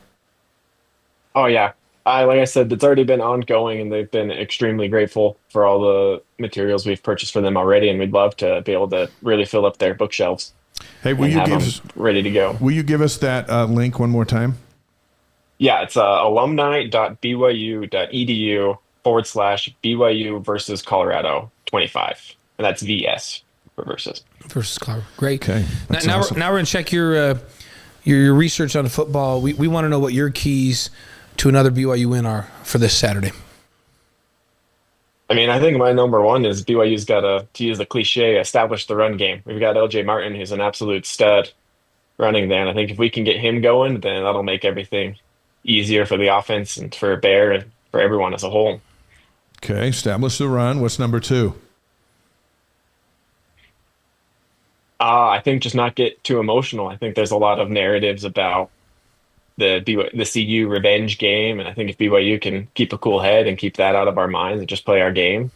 Oh, yeah. Like I said, it's already been ongoing, and they've been extremely grateful for all the materials we've purchased for them already, and we'd love to be able to really fill up their bookshelves. Hey, will you give us ready to go? Will you give us that link one more time? Yeah, it's alumni.byu.edu/BYU versus Colorado 25, and that's VS for versus Colorado. Great. Okay. Now we're going to check your research on football. We want to know what your keys to another BYU win are for this Saturday. I mean, I think my number one is BYU's got to use the cliche, establish the run game. We've got LJ Martin, who's an absolute stud running there, and I think if we can get him going, then that'll make everything easier for the offense and for Bear and for everyone as a whole. Okay, establish the run. What's number two? I think just not get too emotional. I think there's a lot of narratives about the CU revenge game. And I think if BYU can keep a cool head and keep that out of our minds and just play our game,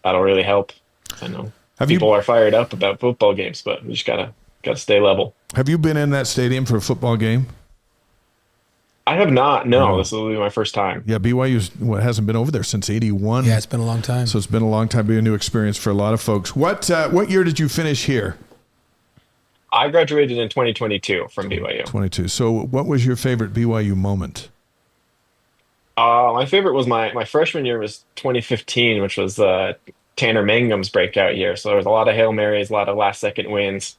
that'll really help. I know people are fired up about football games, but we just gotta stay level. Have you been in that stadium for a football game? I have not. No, this will be my first time. Yeah, BYU hasn't been over there since '81. Yeah, it's been a long time. So it's been a long time. Be a new experience for a lot of folks. What year did you finish here? I graduated in 2022 from BYU. 22. So what was your favorite BYU moment? My favorite was my freshman year was 2015, which was Tanner Mangum's breakout year. So there was a lot of Hail Marys, a lot of last-second wins.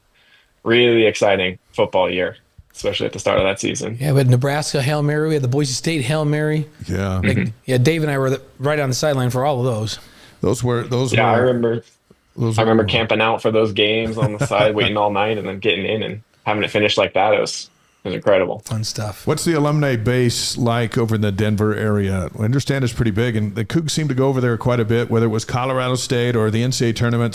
Really exciting football year, especially at the start of that season. Yeah, we had Nebraska Hail Mary. We had the Boise State Hail Mary. Yeah. Yeah, Dave and I were right on the sideline for all of those. Those were. I remember camping out for those games on the side, waiting all night, and then getting in and having it finish like that. It was incredible. Fun stuff. What's the alumni base like over in the Denver area? I understand it's pretty big, and the Cougs seem to go over there quite a bit, whether it was Colorado State or the NCAA tournament.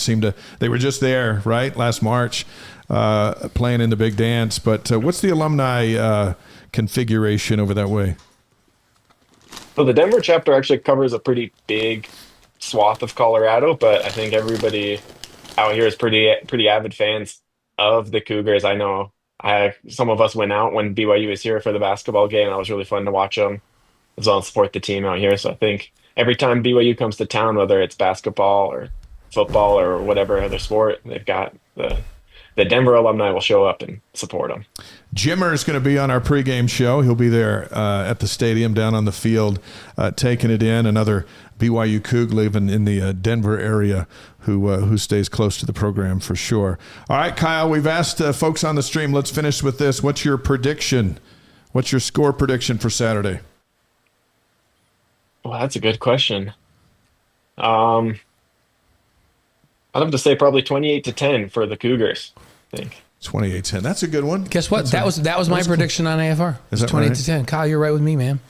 They were just there, right, last March, playing in the big dance. But what's the alumni configuration over that way? So the Denver chapter actually covers a pretty big swath of Colorado, but I think everybody out here is pretty avid fans of the Cougars. I know some of us went out when BYU was here for the basketball game. It was really fun to watch them as well and support the team out here. So I think every time BYU comes to town, whether it's basketball or football or whatever other sport, they've got the Denver alumni will show up and support them. Jimmer is going to be on our pregame show. He'll be there at the stadium down on the field, taking it in. Another BYU Coug living in the Denver area who stays close to the program for sure. All right, Kyle, we've asked folks on the stream. Let's finish with this. What's your prediction? What's your score prediction for Saturday? Well, that's a good question. I'd have to say probably 28-10 for the Cougars, I think. 28-10. That's a good one. Guess what? That was my prediction on AFR. It's 28-10. Kyle, you're right with me, man.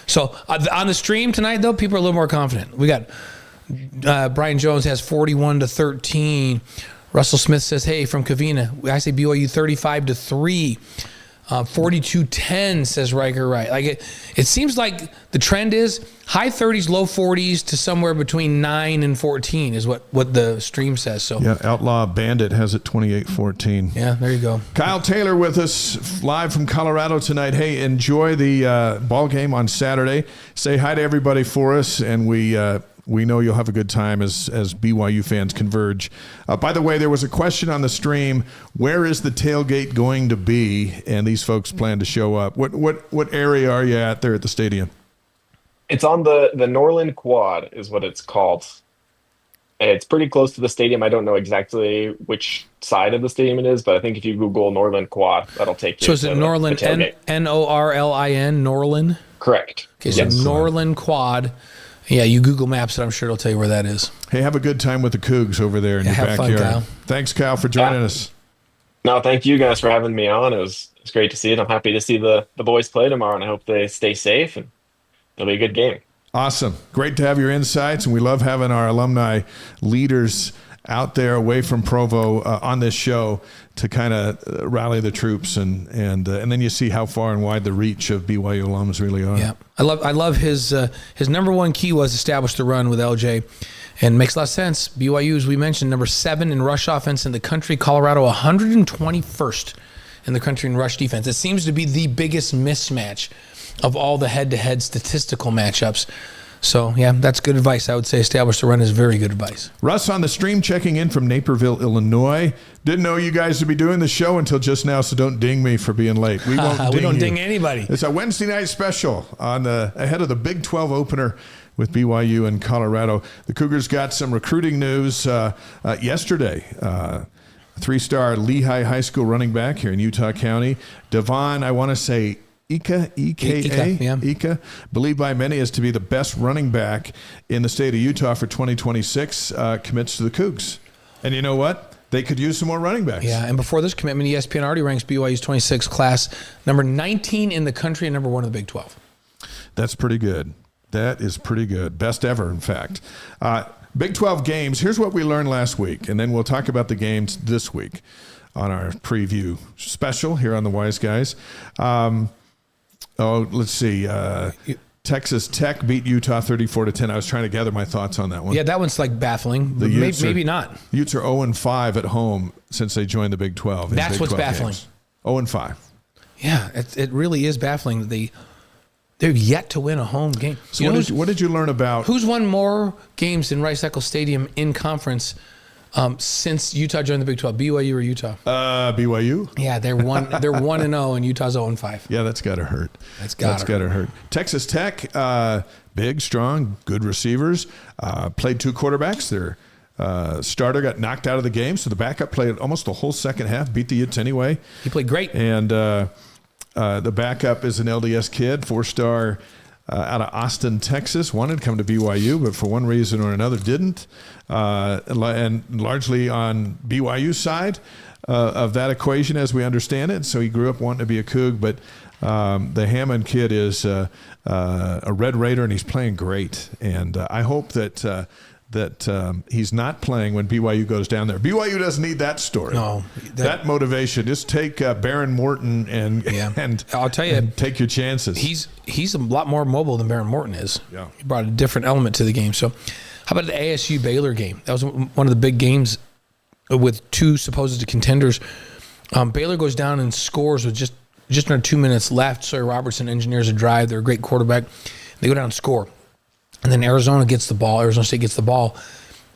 So on the stream tonight, though, people are a little more confident. We got Brian Jones has 41-13. Russell Smith says, "Hey, from Covina, I say BYU 35-3." 42-10 says Riker Wright. Like it seems like the trend is high 30s, low 40s to somewhere between 9 and 14 is what the stream says. So yeah, Outlaw Bandit has it 28-14. Yeah, there you go. Kyle Taylor with us live from Colorado tonight. Hey, enjoy the ball game on Saturday. Say hi to everybody for us, and we know you'll have a good time as BYU fans converge. By the way, there was a question on the stream, where is the tailgate going to be? And these folks plan to show up. What area are you at there at the stadium? It's on the Norland Quad is what it's called. It's pretty close to the stadium. I don't know exactly which side of the stadium it is, but I think if you Google Norland Quad, that'll take you to the tailgate. So is it Norland, Norlin, Norland? Correct. Okay, so yes. Norland Quad. Yeah, you Google Maps it. I'm sure it'll tell you where that is. Hey, have a good time with the Cougs over there in your backyard. Fun, Kyle. Thanks, Kyle, for joining us. No, thank you guys for having me on. It was great to see it. I'm happy to see the boys play tomorrow, and I hope they stay safe, and it'll be a good game. Awesome. Great to have your insights, and we love having our alumni leaders out there away from Provo on this show to kind of rally the troops, and then you see how far and wide the reach of BYU alums really are. Yeah, I love his number one key was establish the run with LJ, and makes a lot of sense. BYU, as we mentioned, number 7 in rush offense in the country. Colorado 121st in the country in rush defense. It seems to be the biggest mismatch of all the head-to-head statistical matchups. So, yeah, that's good advice. I would say establish the run is very good advice. Russ on the stream checking in from Naperville, Illinois. Didn't know you guys would be doing the show until just now, so don't ding me for being late. We won't ding We don't you. Ding anybody. It's a Wednesday night special ahead of the Big 12 opener with BYU and Colorado. The Cougars got some recruiting news yesterday. 3-star Lehigh High School running back here in Utah County. Devon, I want to say Ika, believed by many as to be the best running back in the state of Utah for 2026, commits to the Cougs. And you know what? They could use some more running backs. Yeah, and before this commitment, ESPN already ranks BYU's 26 class number 19 in the country and number 1 in the Big 12. That's pretty good. That is pretty good. Best ever, in fact. Big 12 games. Here's what we learned last week, and then we'll talk about the games this week on our preview special here on the Wise Guys. Oh, let's see. Texas Tech beat Utah 34-10. I was trying to gather my thoughts on that one. Yeah, that one's like baffling. But maybe not. Utes are 0-5 at home since they joined the Big 12. That's what's baffling. 0-5. Yeah, it really is baffling. They're yet to win a home game. So what did you learn about? Who's won more games in Rice-Eccles Stadium in conference since Utah joined the Big 12? BYU or Utah? BYU. Yeah, they're 1-0 and Utah's 0-5. Yeah, that's got to hurt. That's got to hurt. Texas Tech, big, strong, good receivers. Played 2 quarterbacks. Their starter got knocked out of the game, so the backup played almost the whole second half. Beat the Utes anyway. He played great. And the backup is an LDS kid, 4-star. Out of Austin, Texas, wanted to come to BYU, but for one reason or another didn't. And largely on BYU's side of that equation, as we understand it. So he grew up wanting to be a Coug, but the Hammond kid is a Red Raider, and he's playing great. And I hope that he's not playing when BYU goes down there. BYU doesn't need that story. No, that motivation. Just take Baron Morton and I'll tell you, and take your chances. He's a lot more mobile than Baron Morton is. Yeah, he brought a different element to the game. So, how about the ASU Baylor game? That was one of the big games with 2 supposed contenders. Baylor goes down and scores with just under 2 minutes left. Sawyer Robertson engineers a drive. They're a great quarterback. They go down and score. And then Arizona State gets the ball.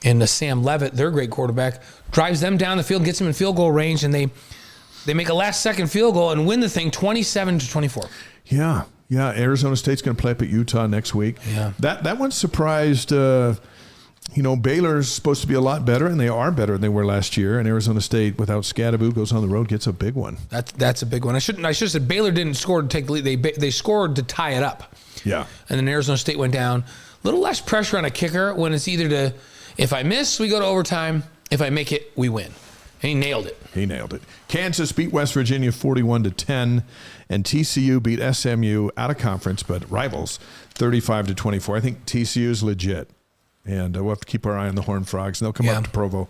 And Sam Levitt, their great quarterback, drives them down the field, gets them in field goal range, and they make a last-second field goal and win the thing 27-24. Yeah. Arizona State's going to play up at Utah next week. Yeah. That one surprised. Baylor's supposed to be a lot better, and they are better than they were last year. And Arizona State, without Scadaboo, goes on the road, gets a big one. That's a big one. I should have said Baylor didn't score to take the lead. They scored to tie it up. Yeah. And then Arizona State went down. A little less pressure on a kicker when it's either if I miss, we go to overtime. If I make it, we win. And he nailed it. Kansas beat West Virginia 41-10, and TCU beat SMU out of conference, but rivals 35-24. I think TCU is legit, and we'll have to keep our eye on the Horned Frogs, and they'll come up to Provo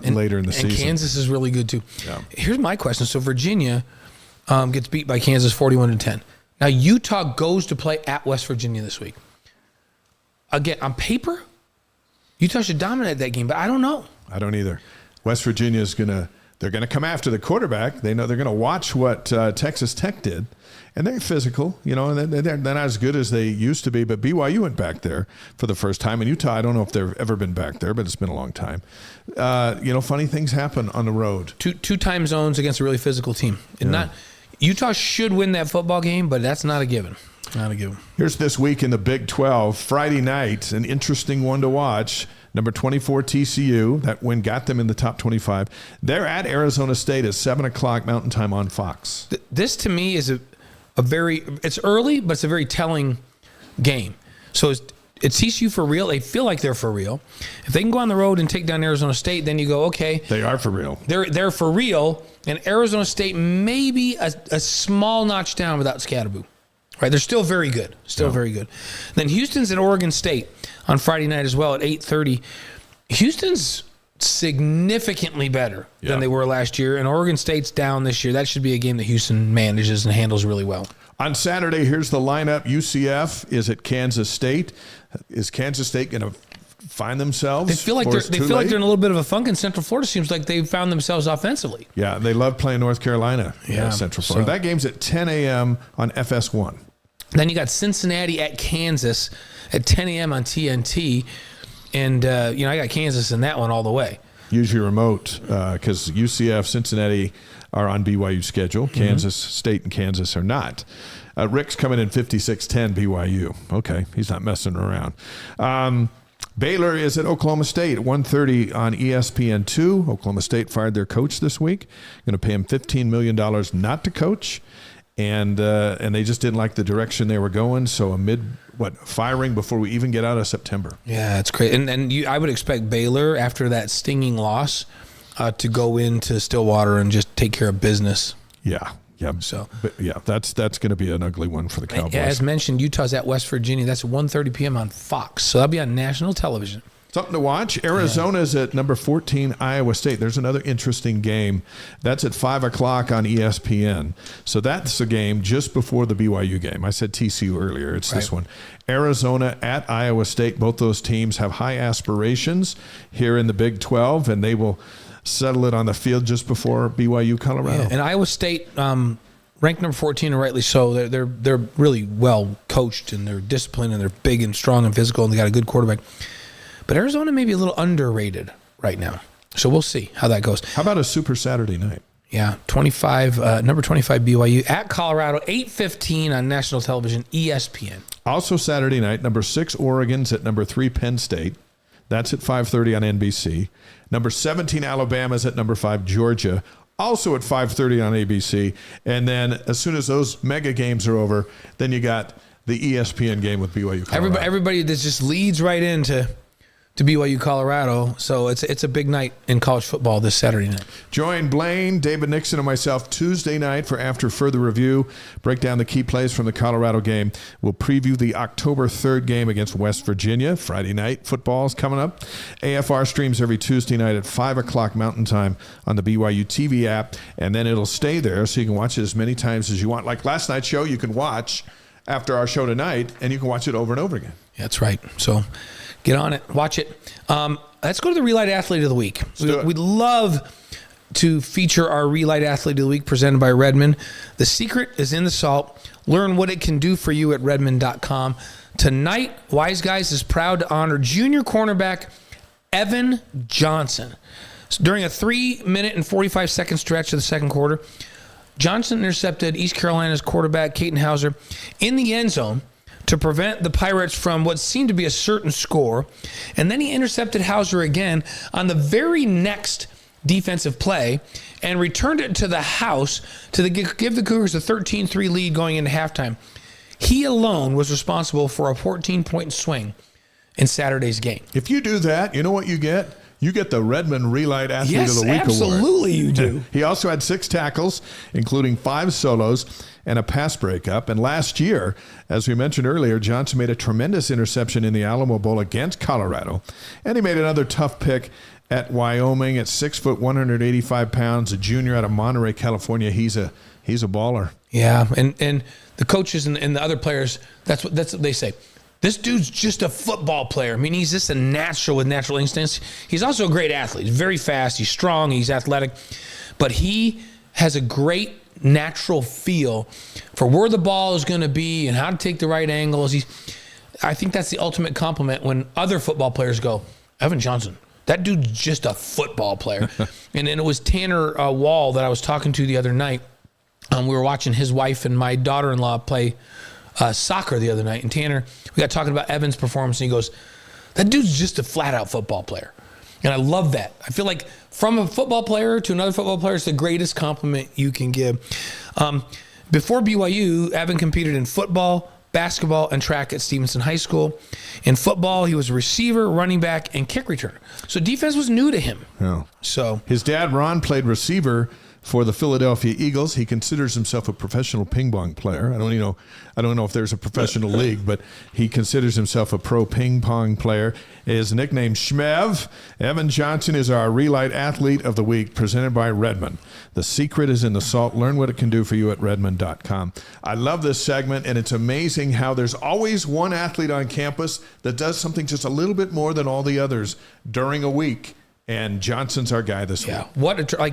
later in the season. And Kansas is really good too. Yeah. Here's my question. So Virginia gets beat by Kansas 41-10. Now Utah goes to play at West Virginia this week. Again, on paper, Utah should dominate that game, but I don't know. I don't either. West Virginia is they're going to come after the quarterback. They know they're going to watch what Texas Tech did, and they're physical, and they're not as good as they used to be, but BYU went back there for the first time. And Utah, I don't know if they've ever been back there, but it's been a long time. Funny things happen on the road. Two time zones against a really physical team. Yeah. Utah should win that football game, but that's not a given. Not a given. Here's this week in the Big 12. Friday night, an interesting one to watch. Number 24 TCU. That win got them in the top 25. They're at Arizona State at 7 o'clock Mountain Time on Fox. This to me is it's early, but it's a very telling game. So it's TCU for real. They feel like they're for real. If they can go on the road and take down Arizona State, then you go, okay. They are for real. They're for real. And Arizona State maybe a small notch down without Scadaboo. Right, they're still very good. Very good. Then Houston's at Oregon State on Friday night as well at 8:30. Houston's significantly better than they were last year, and Oregon State's down this year. That should be a game that Houston manages and handles really well. On Saturday, here's the lineup. UCF is at Kansas State. Is Kansas State going to find themselves? They feel like they're in a little bit of a funk in Central Florida. Seems like they've found themselves offensively. Yeah, they love playing North Carolina. Yeah, Central Florida. That game's at 10 a.m. on FS1. Then you got Cincinnati at Kansas at 10 a.m. on TNT. And, I got Kansas in that one all the way. Use your remote because UCF, Cincinnati are on BYU's schedule. Kansas State and Kansas are not. Rick's coming in 56-10 BYU. Okay, he's not messing around. Baylor is at Oklahoma State at 1:30 on ESPN2. Oklahoma State fired their coach this week. Going to pay him $15 million not to coach. And they just didn't like the direction they were going. So firing before we even get out of September. Yeah, it's great. And I would expect Baylor, after that stinging loss, to go into Stillwater and just take care of business. Yeah. So, that's going to be an ugly one for the Cowboys. As mentioned, Utah's at West Virginia. That's 1:30 p.m. on Fox. So that'll be on national television. Something to watch. Arizona's at number 14, Iowa State. There's another interesting game. That's at 5 o'clock on ESPN. So that's the game just before the BYU game. I said TCU earlier. It's this one. Arizona at Iowa State. Both those teams have high aspirations here in the Big 12, and they will settle it on the field just before BYU Colorado. Yeah, and Iowa State ranked number 14, and rightly so. They're really well coached, and they're disciplined, and they're big and strong and physical, and they got a good quarterback. But Arizona may be a little underrated right now. So we'll see how that goes. How about a Super Saturday night? Yeah, number 25 BYU at Colorado, 8:15 on national television, ESPN. Also Saturday night, number 6 Oregon's at number 3 Penn State. That's at 5:30 on NBC. Number 17 Alabama's at number 5 Georgia. Also at 5:30 on ABC. And then as soon as those mega games are over, then you got the ESPN game with BYU Colorado. Everybody that just leads right into BYU Colorado. So it's a big night in college football this Saturday night. Join Blaine, David Nixon, and myself Tuesday night for After Further Review. Break down the key plays from the Colorado game. We'll preview the October 3rd game against West Virginia. Friday night football is coming up. AFR streams every Tuesday night at 5 o'clock Mountain Time on the BYU TV app. And then it'll stay there so you can watch it as many times as you want. Like last night's show, you can watch after our show tonight, and you can watch it over and over again. That's right. So get on it. Watch it. Let's go to the Relight Athlete of the Week. We'd love to feature our Relight Athlete of the Week presented by Redmond. The secret is in the salt. Learn what it can do for you at redmond.com. Tonight, Wise Guys is proud to honor junior cornerback Evan Johnson. So during a 3-minute and 45-second stretch of the second quarter, Johnson intercepted East Carolina's quarterback Caton Hauser in the end zone to prevent the Pirates from what seemed to be a certain score. And then he intercepted Hauser again on the very next defensive play and returned it to the house to give the Cougars a 13-3 lead going into halftime. He alone was responsible for a 14-point swing in Saturday's game. If you do that, you know what you get? You get the Redmond Relight Athlete of the Week award. Yes, absolutely you do. He also had 6 tackles, including 5 solos and a pass breakup. And last year, as we mentioned earlier, Johnson made a tremendous interception in the Alamo Bowl against Colorado. And he made another tough pick at Wyoming at 6 foot, 185 pounds, a junior out of Monterey, California. He's a baller. Yeah, and the coaches and the other players, that's what they say. This dude's just a football player. I mean, he's just a natural with natural instincts. He's also a great athlete. He's very fast. He's strong. He's athletic. But he has a great natural feel for where the ball is going to be and how to take the right angles. I think that's the ultimate compliment when other football players go, Evan Johnson, that dude's just a football player. And then it was Tanner Wall that I was talking to the other night. We were watching his wife and my daughter-in-law play soccer the other night, and Tanner, we got talking about Evan's performance, and he goes, that dude's just a flat-out football player. And I love that. I feel like from a football player to another football player, it's the greatest compliment you can give. Before BYU, Evan competed in football, basketball, and track at Stevenson High School. In football, he was a receiver, running back, and kick returner. So defense was new to him. Oh. So his dad, Ron, played receiver for the Philadelphia Eagles. He considers himself a professional ping pong player. I don't know if there's a professional league, but he considers himself a pro ping pong player. His nickname Shmev. Evan Johnson is our Relight Athlete of the Week, presented by Redmond. The secret is in the salt. Learn what it can do for you at redmond.com. I love this segment, and it's amazing how there's always one athlete on campus that does something just a little bit more than all the others during a week, and Johnson's our guy this week. Yeah,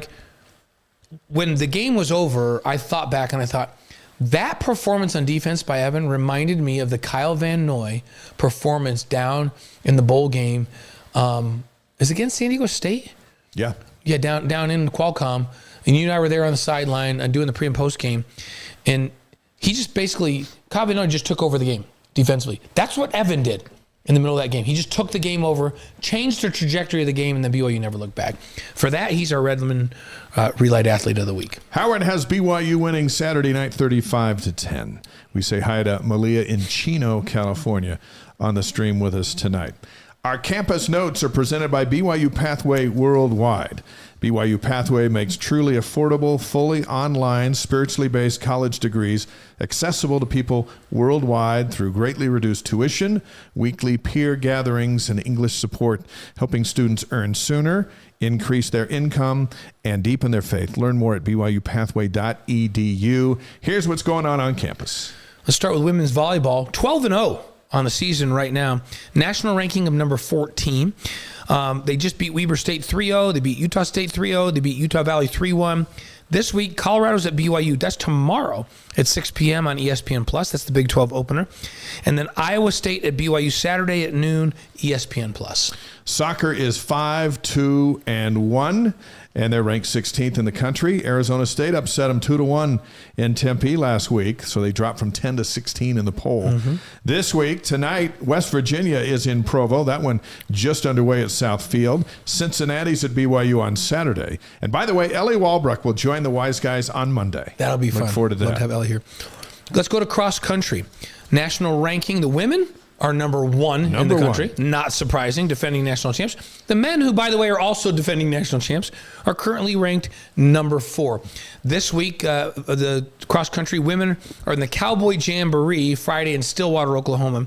when the game was over, I thought back and I thought, that performance on defense by Evan reminded me of the Kyle Van Noy performance down in the bowl game. Is it against San Diego State? Yeah. Yeah, down in Qualcomm. And you and I were there on the sideline doing the pre and post game. And he just basically, Kyle Van Noy just took over the game defensively. That's what Evan did in the middle of that game. He just took the game over, changed the trajectory of the game, and then BYU never looked back. For that, he's our Redmond Relight Athlete of the Week. Howard has BYU winning Saturday night 35-10. We say hi to Malia in Chino, California, on the stream with us tonight. Our campus notes are presented by BYU Pathway Worldwide. BYU Pathway makes truly affordable, fully online, spiritually based college degrees accessible to people worldwide through greatly reduced tuition, weekly peer gatherings, and English support, helping students earn sooner, increase their income, and deepen their faith. Learn more at byupathway.edu. Here's what's going on campus. Let's start with women's volleyball. 12-0 on the season right now. National ranking of number 14. They just beat Weber State 3-0. They beat Utah State 3-0. They beat Utah Valley 3-1. This week, Colorado's at BYU. That's tomorrow at 6 p.m. on ESPN+. That's the Big 12 opener. And then Iowa State at BYU Saturday at noon, ESPN+. Soccer is 5-2-1. And they're ranked 16th in the country. Arizona State upset them 2-1 in Tempe last week, so they dropped from 10 to 16 in the poll. This week, tonight, West Virginia is in Provo. That one just underway at Southfield. Cincinnati's at BYU on Saturday. And by the way, Ellie Walbrook will join the Wise Guys on Monday. That'll be fun. Look forward to that. Love to have Ellie here. Let's go to cross country. National ranking, the women are number one in the country. Not surprising, defending national champs. The men, who, by the way, are also defending national champs, are currently ranked number 4. This week, the cross-country women are in the Cowboy Jamboree Friday in Stillwater, Oklahoma.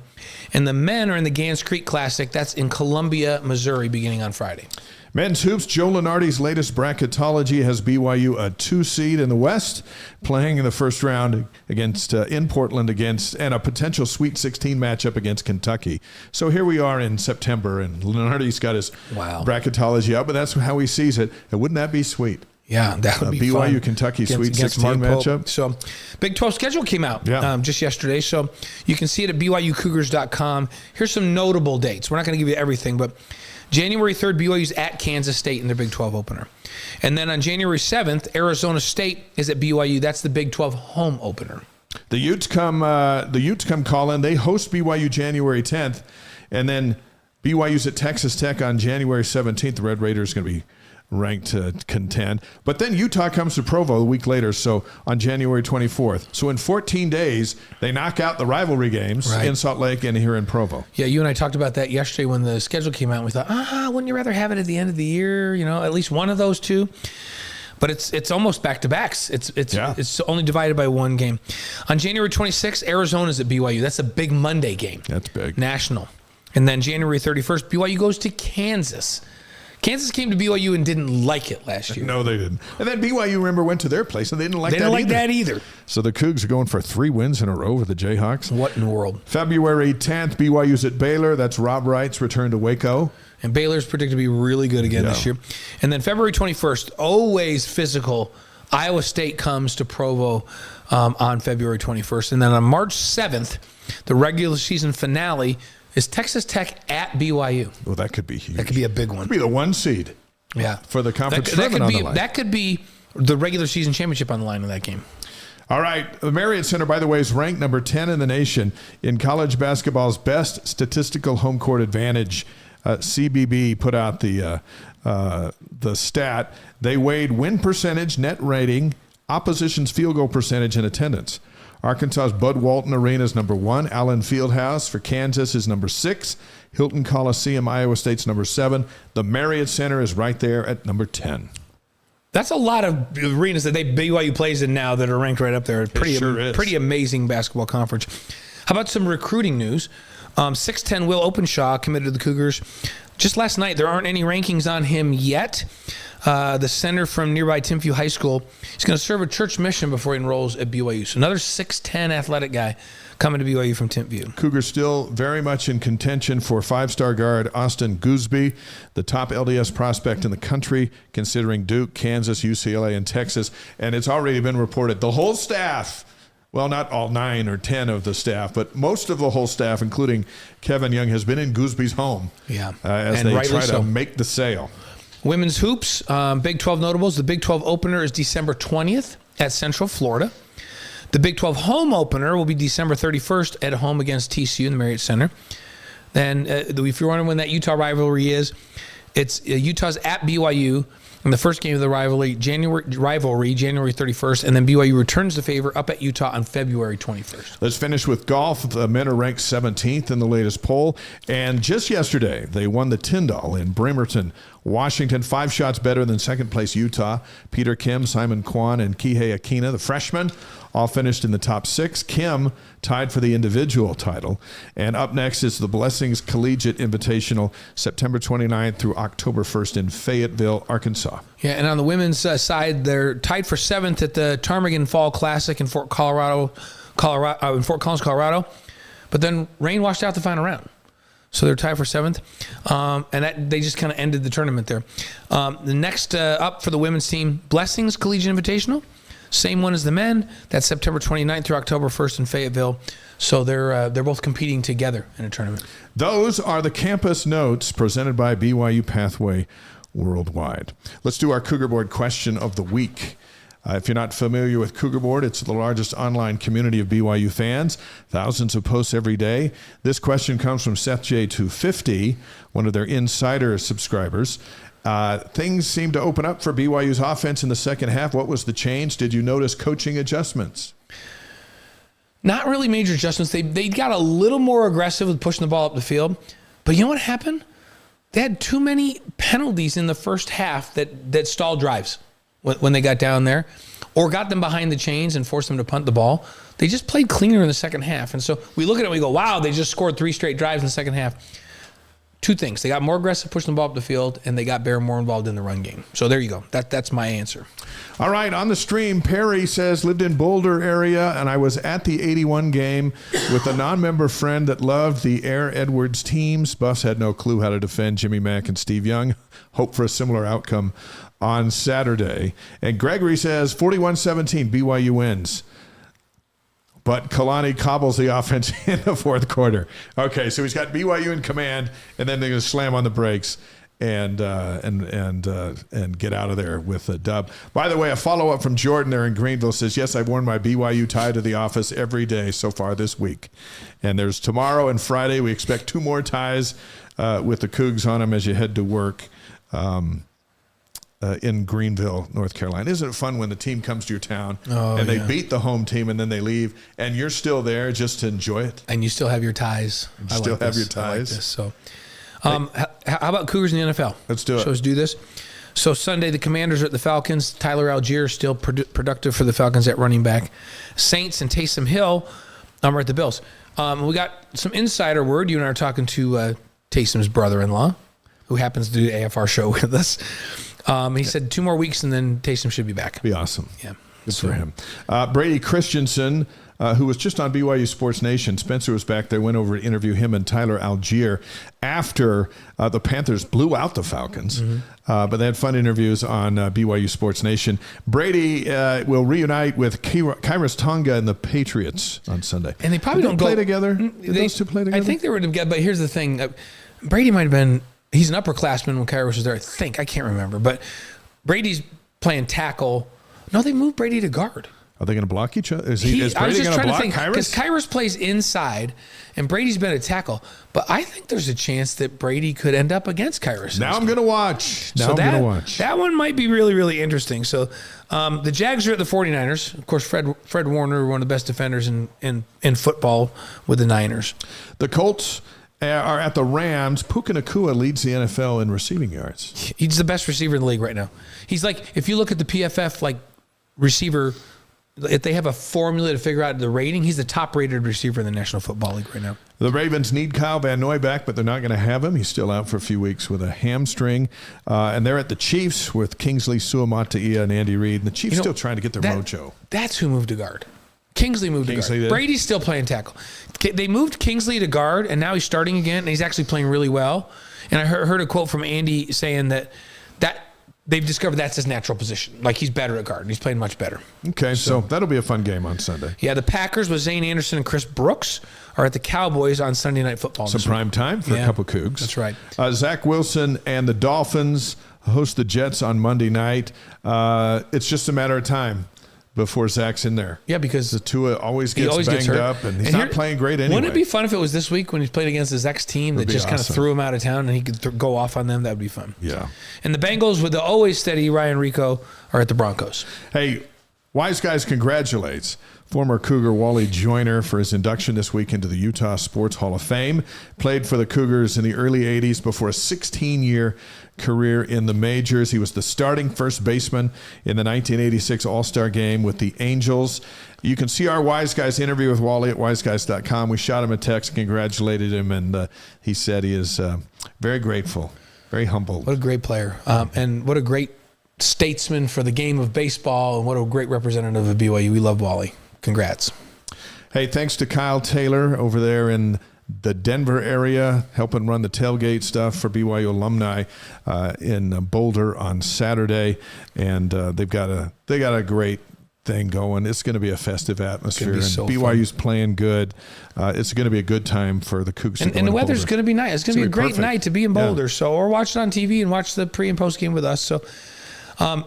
And the men are in the Gans Creek Classic. That's in Columbia, Missouri, beginning on Friday. Men's hoops, Joe Lenardi's latest bracketology has BYU a 2 seed in the West, playing in the first round against in Portland and a potential Sweet 16 matchup against Kentucky. So here we are in September, and Lenardi's got his bracketology up, but that's how he sees it. And wouldn't that be sweet? Yeah, that would be BYU fun. Kentucky Sweet 16 matchup. So, Big 12 schedule came out just yesterday, so you can see it at BYUCougars.com. Here's some notable dates. We're not going to give you everything, but January 3rd, BYU's at Kansas State in their Big 12 opener. And then on January 7th, Arizona State is at BYU. That's the Big 12 home opener. The Utes come call in. They host BYU January 10th. And then BYU's at Texas Tech on January 17th. The Red Raiders are going to be ranked to contend. But then Utah comes to Provo a week later, so on January 24th. So in 14 days, they knock out the rivalry games in Salt Lake and here in Provo. Yeah, you and I talked about that yesterday when the schedule came out. We thought, wouldn't you rather have it at the end of the year? You know, at least one of those two. But it's almost back-to-backs. It's only divided by one game. On January 26th, Arizona's at BYU. That's a big Monday game. That's big. National. And then January 31st, BYU goes to Kansas. Kansas came to BYU and didn't like it last year. No, they didn't. And then BYU, remember, went to their place and they didn't like that either. So the Cougs are going for 3 wins in a row with the Jayhawks. What in the world? February 10th, BYU's at Baylor. That's Rob Wright's return to Waco. And Baylor's predicted to be really good again this year. And then February 21st, always physical, Iowa State comes to Provo on February 21st. And then on March 7th, the regular season finale is Texas Tech at BYU. Well, that could be huge. That could be a big one. Could be the 1 seed. Yeah. For the conference tournament on the line. That could be the regular season championship on the line in that game. All right. The Marriott Center, by the way, is ranked number 10 in the nation in college basketball's best statistical home court advantage. CBB put out the stat. They weighed win percentage, net rating, opposition's field goal percentage, and attendance. Arkansas's Bud Walton Arena is number 1. Allen Fieldhouse for Kansas is number 6. Hilton Coliseum, Iowa State's number 7. The Marriott Center is right there at number 10. That's a lot of arenas that BYU plays in now that are ranked right up there. Pretty amazing basketball conference. How about some recruiting news? 6'10" Will Openshaw committed to the Cougars just last night. There aren't any rankings on him yet. The center from nearby Timpview High School, he's going to serve a church mission before he enrolls at BYU. So another 6'10" athletic guy coming to BYU from Timpview. Cougars still very much in contention for 5-star guard Austin Gooseby, the top LDS prospect in the country, considering Duke, Kansas, UCLA, and Texas. And it's already been reported the whole staff, well, not all 9 or 10 of the staff, but most of the whole staff, including Kevin Young, has been in Goosby's home as they try to make the sale. Women's hoops, Big 12 notables. The Big 12 opener is December 20th at Central Florida. The Big 12 home opener will be December 31st at home against TCU in the Marriott Center. Then, if you're wondering when that Utah rivalry is, it's Utah's at BYU in the first game of the rivalry, January 31st, and then BYU returns the favor up at Utah on February 21st. Let's finish with golf. The men are ranked 17th in the latest poll, and just yesterday they won the Tyndall in Bremerton, Washington, 5 shots better than second place Utah. Peter Kim, Simon Kwan, and Kihei Akina, the freshmen, all finished in the top 6. Kim tied for the individual title. And up next is the Blessings Collegiate Invitational, September 29th through October 1st in Fayetteville, Arkansas. Yeah, and on the women's side, they're tied for 7th at the Ptarmigan Fall Classic in Fort Collins, Colorado. But then rain washed out the final round. So they're tied for 7th. And they just kind of ended the tournament there. The next up for the women's team, Blessings Collegiate Invitational. Same one as the men. That's September 29th through October 1st in Fayetteville. So they're both competing together in a tournament. Those are the campus notes presented by BYU Pathway Worldwide. Let's do our Cougar Board question of the week. If you're not familiar with Cougar Board, it's the largest online community of BYU fans. Thousands of posts every day. This question comes from Seth J250, one of their insider subscribers. Things seem to open up for BYU's offense in the second half. What was the change? Did you notice coaching adjustments? Not really major adjustments. They got a little more aggressive with pushing the ball up the field. But you know what happened? They had too many penalties in the first half that stalled drives when they got down there or got them behind the chains and forced them to punt the ball. They just played cleaner in the second half. And so we look at it and we go, wow, they just scored 3 straight drives in the second half. 2 things. They got more aggressive pushing the ball up the field, and they got Bear more involved in the run game. So there you go. That's my answer. All right, on the stream, Perry says, lived in Boulder area, and I was at the 81 game with a non-member friend that loved the Air Edwards teams. Buffs had no clue how to defend Jimmy Mack and Steve Young. Hope for a similar outcome on Saturday. And Gregory says, 41-17, BYU wins. But Kalani cobbles the offense in the fourth quarter. Okay, so he's got BYU in command, and then they're going to slam on the brakes and get out of there with a dub. By the way, a follow-up from Jordan there in Greenville says, yes, I've worn my BYU tie to the office every day so far this week. And there's tomorrow and Friday. We expect 2 more ties with the Cougs on them as you head to work. In Greenville, North Carolina. Isn't it fun when the team comes to your town and they beat the home team and then they leave and you're still there just to enjoy it? And you still have your ties. You still have your ties. I like this. So, how about Cougars in the NFL? Let's do it. So let's do this. So Sunday, the Commanders are at the Falcons. Tyler Algier still productive for the Falcons at running back. Saints and Taysom Hill are at the Bills. We got some insider word. You and I are talking to Taysom's brother-in-law, who happens to do the AFR show with us. He said 2 more weeks and then Taysom should be back. Be awesome. Yeah. Good for him. Brady Christensen, who was just on BYU Sports Nation. Spencer was back there, went over to interview him and Tyler Algier after the Panthers blew out the Falcons. But they had fun interviews on BYU Sports Nation. Brady will reunite with Kairos Tonga and the Patriots on Sunday. And they probably don't play together. Those 2 play together? I think they were together, but here's the thing. Brady might have been... He's an upperclassman when Kairos was there, I think. I can't remember. But Brady's playing tackle. No, they moved Brady to guard. Are they going to block each other? Is Brady going to block Kairos? Because Kairos plays inside, and Brady's been a tackle. But I think there's a chance that Brady could end up against Kairos. Now I'm going to watch. That one might be really, really interesting. So the Jags are at the 49ers. Of course, Fred Warner, one of the best defenders in football with the Niners. The Colts are at the Rams. Puka Nacua leads the NFL in receiving yards. He's the best receiver in the league right now. He's like, if you look at the PFF receiver, if they have a formula to figure out the rating, he's the top-rated receiver in the National Football League right now. The Ravens need Kyle Van Noy back, but they're not going to have him. He's still out for a few weeks with a hamstring. And they're at the Chiefs with Kingsley Suamataia and Andy Reid. And the Chiefs still trying to get their mojo. That's who moved to guard. Kingsley moved to guard. Brady's still playing tackle. They moved Kingsley to guard, and now he's starting again, and he's actually playing really well. And I heard a quote from Andy saying that they've discovered that's his natural position. Like, he's better at guard, and he's playing much better. Okay, so that'll be a fun game on Sunday. Yeah, the Packers with Zane Anderson and Chris Brooks are at the Cowboys on Sunday Night Football. Some prime time for a couple Cougs. That's right. Zach Wilson and the Dolphins host the Jets on Monday night. It's just a matter of time before Zach's in there. Yeah, because the Tua always gets banged up, and he's not playing great anyway. Wouldn't it be fun if it was this week when he's playing against his ex-team that just kind of threw him out of town and he could go off on them? That would be fun. Yeah. And the Bengals with the always steady Ryan Rico are at the Broncos. Hey, Wise Guys congratulates former Cougar Wally Joyner for his induction this week into the Utah Sports Hall of Fame. Played for the Cougars in the early 80s before a 16-year career in the majors. He was the starting first baseman in the 1986 All-Star Game with the Angels. You can see our Wise Guys interview with Wally at wiseguys.com. We shot him a text, congratulated him, and he said he is very grateful, very humbled. What a great player. And what a great statesman for the game of baseball, and what a great representative of BYU. We love Wally. Congrats. Hey, thanks to Kyle Taylor over there in the Denver area, helping run the tailgate stuff for BYU Alumni in Boulder on Saturday, and they got a great thing going. It's going to be a festive atmosphere, and so BYU's playing good. It's going to be a good time for the Cougs. And the weather's going to be nice. It's going to be a great perfect night to be in Boulder. So, or watch it on TV and watch the pre and post game with us. So,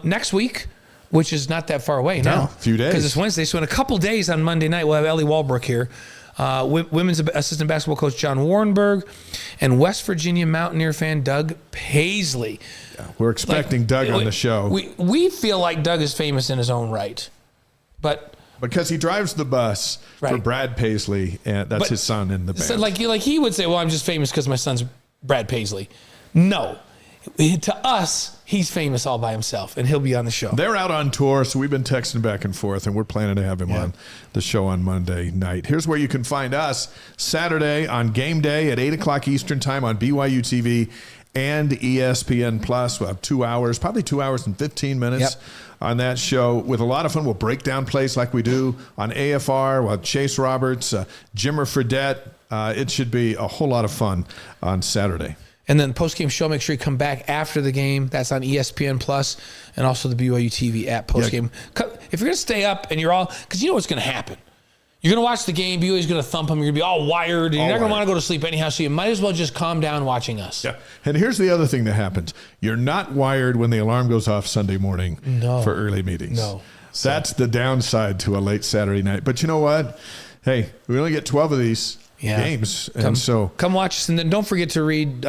next week, which is not that far away now. A few days. Because it's Wednesday. So in a couple days on Monday night, we'll have Ellie Walbrook here, women's assistant basketball coach John Warrenberg, and West Virginia Mountaineer fan Doug Paisley. Yeah, we're expecting Doug on the show. We feel like Doug is famous in his own right. But because he drives the bus for Brad Paisley, and that's his son in the band. So like he would say, well, I'm just famous because my son's Brad Paisley. No. To us, he's famous all by himself, and he'll be on the show. They're out on tour, so we've been texting back and forth, and we're planning to have him on the show on Monday night. Here's where you can find us Saturday on game day at 8 o'clock Eastern time on BYU TV and ESPN+. We'll have 2 hours, probably 2 hours and 15 minutes on that show with a lot of fun. We'll break down plays like we do on AFR. We'll have Chase Roberts, Jimmer Fredette. It should be a whole lot of fun on Saturday. And then post-game show, make sure you come back after the game. That's on ESPN Plus and also the BYU TV app post-game. If you're going to stay up and you're all – because you know what's going to happen. You're going to watch the game. BYU's going to thump them. You're going to be all wired. And you're not going to want to go to sleep anyhow, so you might as well just calm down watching us. Yeah. And here's the other thing that happens. You're not wired when the alarm goes off Sunday morning for early meetings. No. That's the downside to a late Saturday night. But you know what? Hey, we only get 12 of these games. Come watch us, and then don't forget to read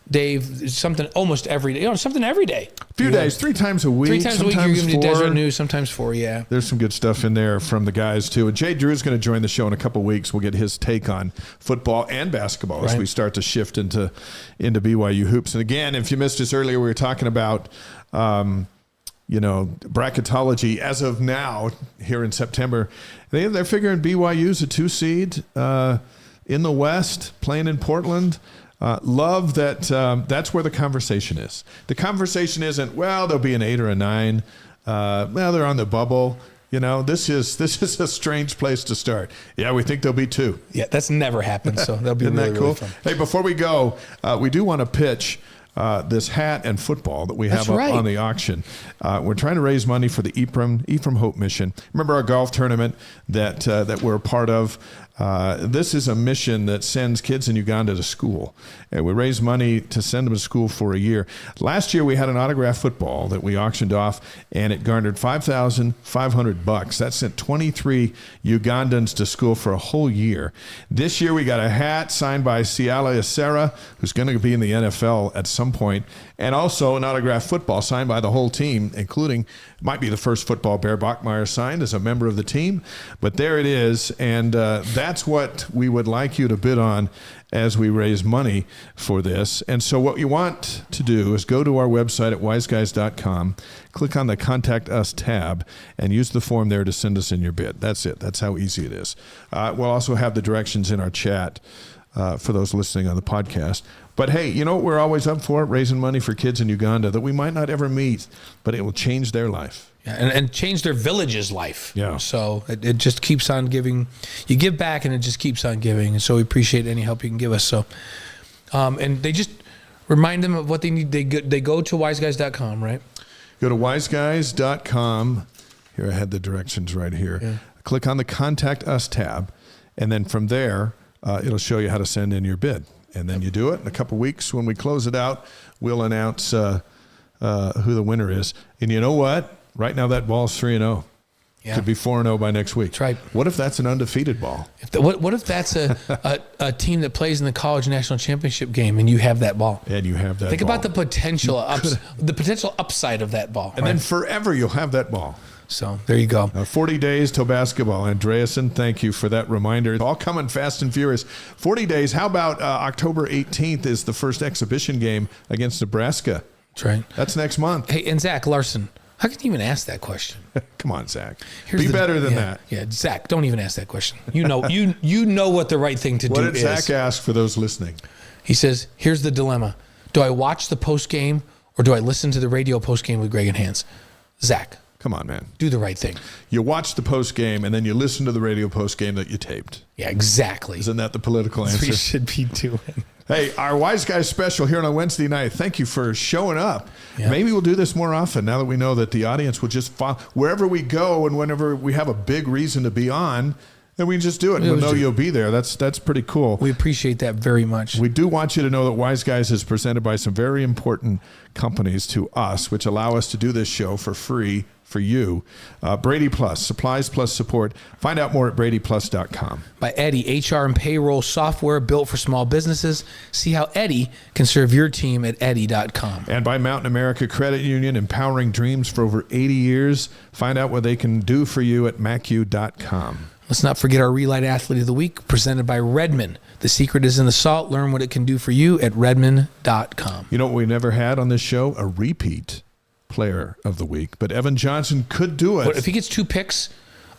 Dave something almost every day. Something every day. A few days, 3 times a week. 3 times a week. You're giving me Desert News, sometimes 4. Yeah. There's some good stuff in there from the guys too. And Jay Drew's going to join the show in a couple weeks. We'll get his take on football and basketball as we start to shift into BYU hoops. And again, if you missed us earlier, we were talking about bracketology as of now here in September. They're figuring BYU's a 2 seed in the West, playing in Portland. Love that that's where the conversation is. The conversation isn't, well, they'll be an 8 or a 9. Well, they're on the bubble. This is a strange place to start. Yeah, we think there'll be 2. Yeah, that's never happened, so that'll be Isn't really, that cool? really fun. Hey, before we go, we do want to pitch this hat and football that we have up on the auction. We're trying to raise money for the Ephraim Hope Mission. Remember our golf tournament that we're a part of? This is a mission that sends kids in Uganda to school. And we raise money to send them to school for a year. Last year we had an autographed football that we auctioned off, and it garnered $5,500. That sent 23 Ugandans to school for a whole year. This year we got a hat signed by Siala Isera, who's going to be in the NFL at some point, and also an autographed football signed by the whole team, including, might be the first football Bear Bachmeyer signed as a member of the team. But there it is, and that's what we would like you to bid on as we raise money for this. And so what you want to do is go to our website at wiseguys.com, click on the Contact Us tab, and use the form there to send us in your bid. That's it. That's how easy it is. We'll also have the directions in our chat for those listening on the podcast. But hey, you know what we're always up for? Raising money for kids in Uganda that we might not ever meet, but it will change their life. Yeah, and change their village's life. Yeah. So it just keeps on giving. You give back, and it just keeps on giving. And so we appreciate any help you can give us. So, and they just remind them of what they need. They go to wiseguys.com, right? Go to wiseguys.com. Here, I had the directions right here. Yeah. Click on the Contact Us tab, and then from there, it'll show you how to send in your bid. And then you do it. In a couple weeks, when we close it out, we'll announce who the winner is. And you know what? Right now, that ball's 3-0. Yeah. Could be 4-0 by next week. That's right. What if that's an undefeated ball? What if that's a team that plays in the college national championship game and you have that ball? And you have that Think ball. about the potential upside of that ball. And then forever you'll have that ball. So there you go. 40 days till basketball. Andreasen, thank you for that reminder. It's all coming fast and furious. 40 days. How about October 18th is the first exhibition game against Nebraska? That's right. That's next month. Hey, and Zach Larson, how can you even ask that question? Come on, Zach. Be better than that. Yeah, Zach, don't even ask that question. You know, you know what the right thing to do is. What did Zach ask for those listening? He says, here's the dilemma. Do I watch the post game or do I listen to the radio post game with Greg and Hans? Zach. Come on, man. Do the right thing. You watch the post game and then you listen to the radio post game that you taped. Yeah, exactly. Isn't that the political answer? That's what you should be doing. Hey, our Wise Guys special here on a Wednesday night. Thank you for showing up. Yeah. Maybe we'll do this more often now that we know that the audience will just follow wherever we go, and whenever we have a big reason to be on, then we just do it. We'll know you'll be there. That's pretty cool. We appreciate that very much. We do want you to know that Wise Guys is presented by some very important companies to us, which allow us to do this show for free for you. Brady Plus, supplies plus support. Find out more at bradyplus.com. By Eddie, HR and payroll software built for small businesses. See how Eddie can serve your team at Eddie.com. And by Mountain America Credit Union, empowering dreams for over 80 years. Find out what they can do for you at MacU.com. Let's not forget our Relight Athlete of the Week, presented by Redmond. The secret is in the salt. Learn what it can do for you at Redmond.com. You know what we never had on this show? A repeat player of the week. But Evan Johnson could do it. But if he gets 2 picks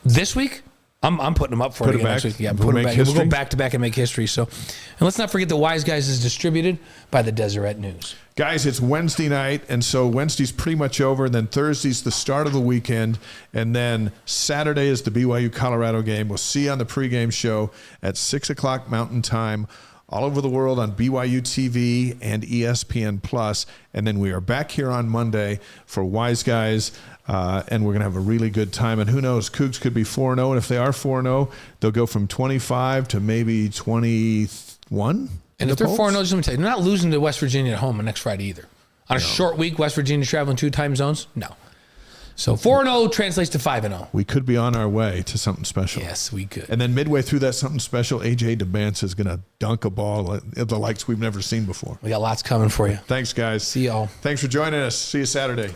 this week, I'm putting him up for Put it it again back. next week. Yeah, We'll put him make back. history. We'll go back to back and make history. So, and let's not forget the Wise Guys is distributed by the Deseret News. Guys, it's Wednesday night, and so Wednesday's pretty much over. Then Thursday's the start of the weekend, and then Saturday is the BYU Colorado game. We'll see you on the pregame show at 6 o'clock Mountain Time, all over the world on BYU TV and ESPN Plus. And then we are back here on Monday for Wise Guys, and we're going to have a really good time. And who knows, Cougs could be 4-0, and if they are 4-0, they'll go from 25 to maybe 21. And if they're 4-0, just let me tell you, they're not losing to West Virginia at home on next Friday either. On a short week, West Virginia traveling 2 time zones? No. So 4-0 translates to 5-0. We could be on our way to something special. Yes, we could. And then midway through that something special, A.J. DeBance is going to dunk a ball at the likes we've never seen before. We got lots coming for you. Thanks, guys. See y'all. Thanks for joining us. See you Saturday.